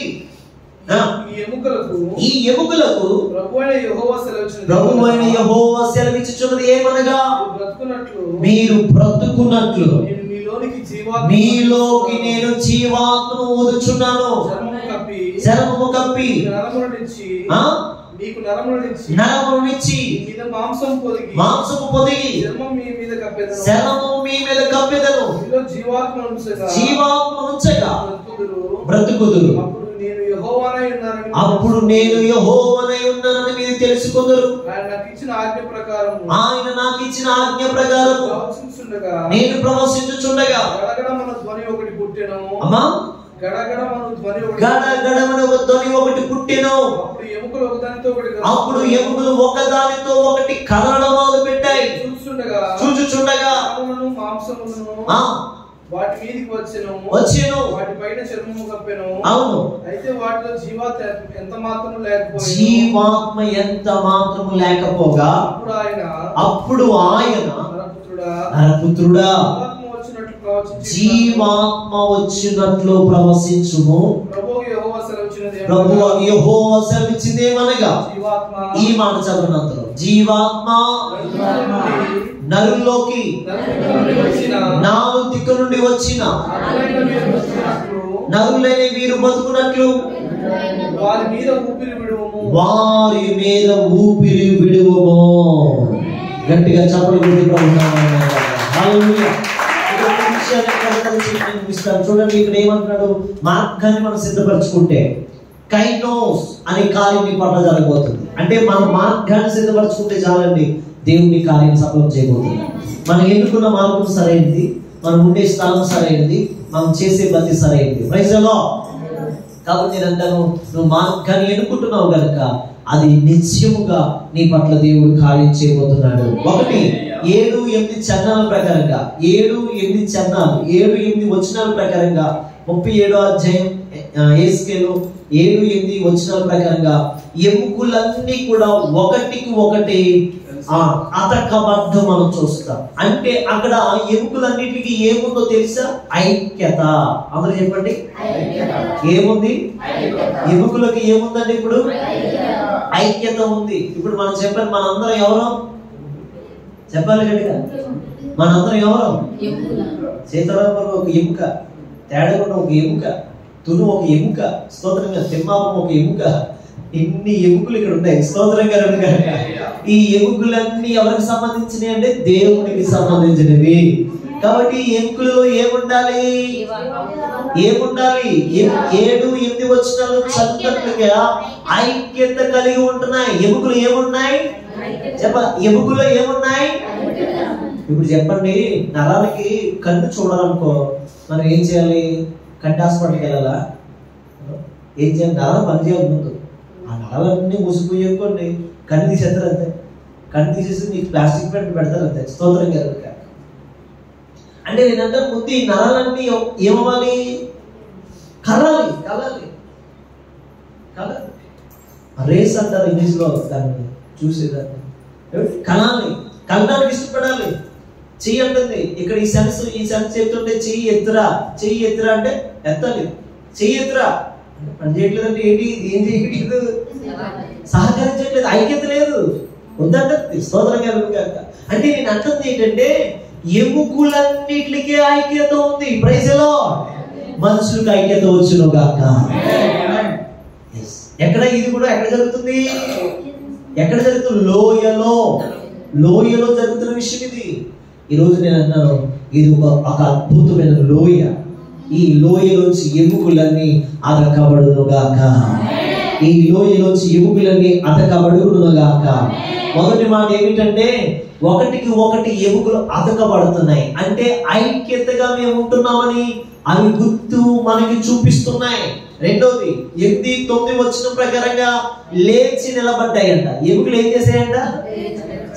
ఈ ఎముకలకు ప్రభువైన యెహోవా సెలవిచ్చుచున్నది ఏమనగా, మీరు బ్రతుకున్నట్లు మీలోకి నేను జీవాత్మను ఊదుచున్నాను. చర్మము కప్పి నరమునిచ్చి మాంసము పొదిగి శరము మీ మీద కప్పెదను. జీవాత్మ ఉంచగా బ్రతుకుదురు. అప్పుడు నేను యెహోవానై ఉన్నానని మీరు తెలుసుకొందురు. ఆయన నాకు ఇచ్చిన ఆజ్ఞ ప్రకారం నేను ప్రవచించుచుండగా అమ్మా గడగడమను ధ్వని ఒకటి పుట్టెను. అప్పుడు ఎముకలు ఒకదానితో ఒకటి కదలడం మొదలు పెట్టాయి. చూచుచుండగా వాటి మీదకి వచ్చెను, వాటి పైన చర్మము కప్పెను. అవును. అయితే వాటిలో జీవాత్మ ఎంత మాత్రము లేకపోగా అప్పుడు ఆయన నరపుత్రుడా జీవాత్మ వచ్చినట్లు ప్రవచించుము. ప్రభువు యెహోవా సెలవిచ్చినదేమనగా, ఈ మాట చదవనంతరం జీవాత్మ నరుల్లోకి నాలుగు దిక్కు నుండి వచ్చిన నరులైన వీరు బతుకున్నట్లు వారి మీద ఊపిరి విడువము. గట్టిగా చప్పట్లు కొట్టి చూడండి, ఇక్కడ ఏమంటున్నాడు, మార్గాన్ని మనం సిద్ధపరచుకుంటే కైనోస్ అనే కార్యం నీ పట్ల జరగబోతుంది. అంటే మనం మార్గాన్ని సిద్ధపరచుకుంటే చాలండి, దేవుని కార్యం సఫలం చేయబోతుంది. మనం ఎన్నుకున్న మార్గం సరైనది, మనం ఉండే స్థలం సరైనది, మనం చేసే పద్ధతి సరైనది. Praise the lord. కాబట్టి నేను అంటాను, నువ్వు మార్గాన్ని ఎన్నుకుంటున్నావు కనుక అది నిత్యముగా నీ పట్ల దేవుడు కార్యం చేయబోతున్నాడు. 1-7-8 చరణాల ప్రకారంగా 7-8 చరణాలు 7-8 వచనాల ప్రకారంగా 37వ అధ్యాయం యేస్కేలు 7-8 వచనాల ప్రకారంగా ఎముకలన్నీ కూడా ఒకటికి ఒకటి అతకబడ్డ మనం చూస్తాం. అంటే అక్కడ ఎముకలన్నిటికీ ఏముందో తెలుసా? ఐక్యత. అందరూ చెప్పండి, ఏముంది? ఎముకలకి ఏముందండి? ఇప్పుడు ఐక్యత ఉంది. ఇప్పుడు మనం చెప్పాలి, మనందరం ఎవరో చెప్పాలి గట్టిగా. మనందరం ఎవరో? సీతారామరావు ఒక ఎముక, తేడగొండ ఒక ఎముక, తును ఒక ఎముక, స్తోత్రంగా తిమ్మాపం ఒక ఎముక. ఎన్ని ఎముకలు ఇక్కడ ఉన్నాయి. స్తోత్రంగా. ఈ ఎముకలన్నీ ఎవరికి సంబంధించినవి అంటే దేవునికి సంబంధించినవి. కాబట్టి ఈ ఎముకలలో ఏముండాలి? ఏముండాలి? 7-8 వచనాలు చదువుతున్నట్లుగా ఐక్యత కలిగి ఉంటున్నాయి. ఎముకలు ఏమున్నాయి? ఎముకలో ఏమున్నాయి? ఇప్పుడు చెప్పండి, నరాలకి కన్ను చూడాలనుకో మనం ఏం చేయాలి? కంటి హాస్పిటల్కి వెళ్ళాలా? ఏం చేయాలి? నరాలు పనిచేయాలి ముందు. ఆ నరాలన్నీ మూసిపోయి అనుకోండి, కన్ను తీసేస్తారు అంతే. కన్ను తీసేసి మీకు ప్లాస్టిక్ పెట్టి పెడతారు అంతే. స్తోత్రం గారు. అంటే నేనంటే ముందు ఈ నరాలన్నీ ఏమవ్వాలి? కలాలి. రేస్ అంటారు ఇంగ్లీష్ లో దాన్ని, చూసేదాన్ని. కలడానికి ఇష్టపడాలి. చెయ్యి అంటుంది ఇక్కడ, ఈ సెన్స్ చెప్తుంటే చెయ్యి ఎత్తురా అంటే ఎత్తాలి. చెయ్యి ఎత్తురా అంటే పని చేయట్లేదు అంటే ఏంటి? ఏం చేయట్లేదు? సహకరించట్లేదు, ఐక్యత లేదు, వద్దంటే. స్తోత్రం గారు. అంటే నేను అంటుంది ఏంటంటే ఎముకలన్నిటికీ ఐక్యత ఉంది. Praise the lord. మనుషులకు ఐక్యత వచ్చును గాక. ఎక్కడ? ఇది కూడా ఎక్కడ జరుగుతుంది? ఎక్కడ జరుగుతుంది? లోయలో జరుగుతున్న విషయం ఇది. ఈరోజు నేను అన్నాను, ఇది ఒక అద్భుతమైన లోయ. ఈ లోయలోంచి ఎముకలన్నీ అతకబడును గాక. ఈ లోయలోంచి ఎముకలన్నీ అతకబడును గాక. మొదటి మాట ఏమిటంటే, ఒకటికి ఒకటి ఎముకలు అతకబడుతున్నాయి. అంటే ఐక్యతగా మేము ఉంటున్నామని అవి గుర్తు మనకి చూపిస్తున్నాయి. రెండోది 8-9 వచ్చిన ప్రకారంగా లేచి నిలబడ్డాయంట. ఎముకలు ఏం చేసాయంట?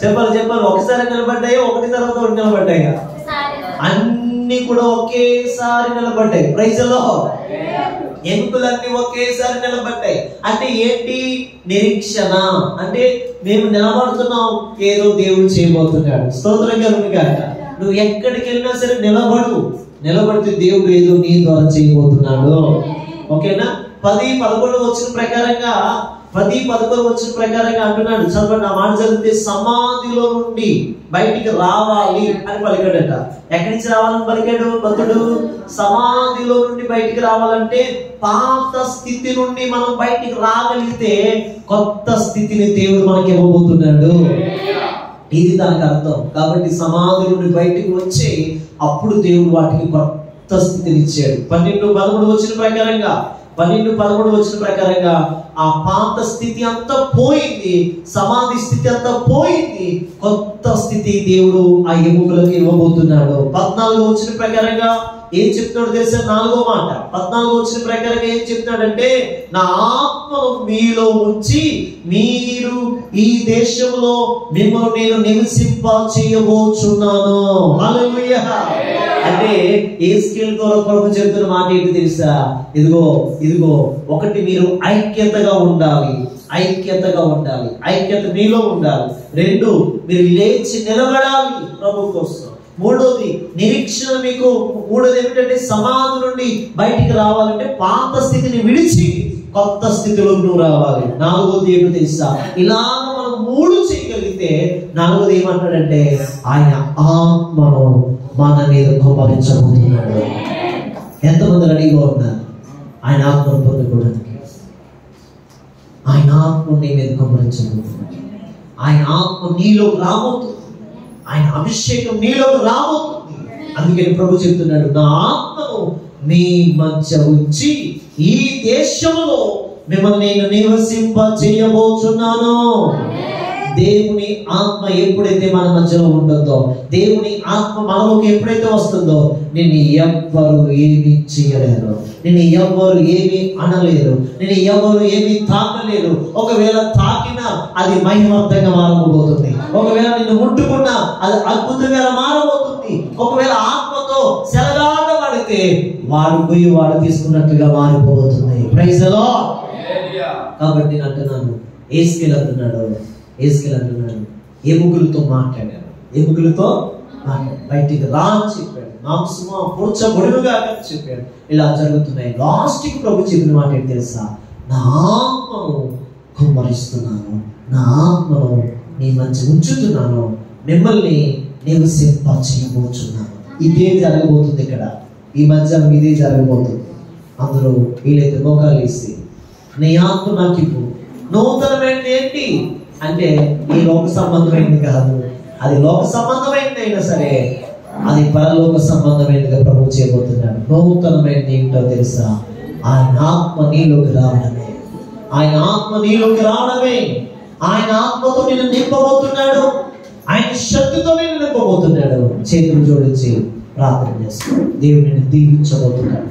చెప్పాలి. ఒకసారి నిలబడ్డాయో, ఒకటి తర్వాత ఒకటి నిలబడ్డాయి. అన్ని కూడా ఒకేసారి నిలబడ్డాయి. Praise the lord. ఎముకలన్నీ ఒకేసారి నిలబడ్డాయి. అంటే ఏంటి? నిరీక్షణ. అంటే మేము నిలబడుతున్నాం, ఏదో దేవుడు చేయబోతున్నాడు. స్తోత్రం కలుగునుగాక. నువ్వు ఎక్కడికి వెళ్ళినా సరే నిలబడితే దేవుడు ఏదో నీ ద్వారా చేయబోతున్నాడు. ఓకేనా? 10-11 వచ్చిన ప్రకారంగా 10-11 వచ్చిన ప్రకారంగా అంటున్నాడు. చదవండి. ఆ మాట చదివితే సమాధిలో నుండి బయటికి రావాలి అని పలికాడట. ఎక్కడి నుంచి రావాలని పలికాడు భక్తుడు? సమాధిలో నుండి బయటికి రావాలంటే పాత స్థితి నుండి మనం బయటికి రాగలిగితే కొత్త స్థితిని దేవుడు మనకి ఇవ్వబోతున్నాడు. ఇది దానికి అర్థం. కాబట్టి సమాధి నుండి బయటికి వచ్చి అప్పుడు దేవుడు వాటికి కొత్త స్థితిని ఇచ్చాడు. 12-13 వచ్చిన ప్రకారంగా ఆ పాత స్థితి అంతా పోయింది, సమాధి స్థితి అంతా పోయింది, కొత్త స్థితి దేవుడు ఆ ఎముకలకు ఇవ్వబోతున్నాడు. 14 వచ్చిన ప్రకారంగా ఏం చెప్తున్నాడు తెలుసా? 4వ మాట 14 వచ్చిన ప్రకారంగా ఏం చెప్తున్నాడంటే, నా ఆత్మను మీలో ఉంచి మీరు ఈ దేశంలో మిమ్మల్ని నేను నివసింప చేయబోచున్నాను. హల్లెలూయా. అంటే యేసుకేలు ద్వారా ప్రభు చెప్తున్న మాట ఏంటి తెలుసా? ఇదిగో ఒకటి, మీరు ఐక్యతగా ఉండాలి. ఐక్యత మీలో ఉండాలి. 2, మీరు లేచి నిలబడాలి ప్రభు కోసం. 3వది నిరీక్షణ. మీకు 3వది ఏమిటంటే, సమాధి నుండి బయటికి రావాలంటే పాత స్థితిని విడిచి కొత్త స్థితిలోకి నువ్వు రావాలి. 4వది ఏమిటో తెలుసా? ఇలా మనం 3 చేయగలిగితే 4వది ఏమంటాడంటే, ఆయన ఆత్మను మన మీద కుమ్మరించబోతున్నాడు. ఎంతమంది రెడీగా ఉన్నారు ఆయన ఆత్మను పొందుకోవడానికి? ఆయన ఆత్మ నీ మీద కుమ్మరించబోతున్నాడు. ఆయన ఆత్మ నీలోకి రాబోతుంది. ఆయన అభిషేకం నీలోకి రాబోతుంది. అందుకని ప్రభు చెప్తున్నాడు, నా ఆత్మను మీ మధ్య ఉంచి ఈ దేశంలో మిమ్మల్ని నేను నివసింప చేయబోతున్నాను. దేవుని ఆత్మ ఎప్పుడైతే మన మధ్యలో ఉంటుందో, దేవుని ఆత్మ మనలోకి ఎప్పుడైతే వస్తుందో, నిన్ను ఎవ్వరు ఏమి చేయలేరు, నిన్ను ఎవ్వరు ఏమి అనలేరు, నిన్ను ఎవరు ఏమి తాకలేరు. ఒకవేళ తాకినా అది మహిమార్థంగా మారబోతుంది. ఒకవేళ నిన్ను ముట్టుకున్నా అది అద్భుతంగా మారబోతుంది. ఒకవేళ ఆత్మతో సెలగాట పడితే వాడు పోయి వాడు తీసుకున్నట్టుగా మారిపోతుంది. Praise the lord. కాబట్టి నేను అంటున్నాను, యేసుకేలు అంటున్నాడు ఎముకలతో మాట్లాడారు. ఎముకలతో బయటికి రా అని చెప్పాడు. మాంసమా పూడ్చబడునుగా అని చెప్పాడు. ఇలా జరుగుతున్నాయి. లాస్ట్కి ప్రభు చెప్పిన మాట ఏంటి తెలుసా? నా ఆత్మను కుమ్మరిస్తున్నాను, నా ఆత్మను నీ మధ్య ఉంచుతున్నాను, మిమ్మల్ని నేను సింపచేయబోతున్నాను. ఇదే జరగబోతుంది ఇక్కడ. ఈ మధ్యాహ్నం ఇదే జరగబోతుంది. అందరూ వీలైతే మోకాలు వేసి నీ ఆత్మ నాకు ఇవ్వు. నూతనమైనది ఏంటి అంటే ఈ లోక సంబంధమైనది కాదు, అది లోక సంబంధమైనది అయినా సరే అది పరలోక సంబంధమైనదిగా ప్రభు చేయబోతున్నాడు. నూతనమైనది ఏంటో తెలుసా? ఆయన ఆత్మ నీలోకి రావడమే. ఆయన ఆత్మ నీలోకి రావడమే. ఆయన ఆత్మతో నిన్ను నింపబోతున్నాడు. ఆయన శక్తితో నిన్ను నింపబోతున్నాడు. చేతులు జోడించి ప్రార్థన చేస్తాడు. దేవుడు నిన్ను దీవించబోతున్నాడు.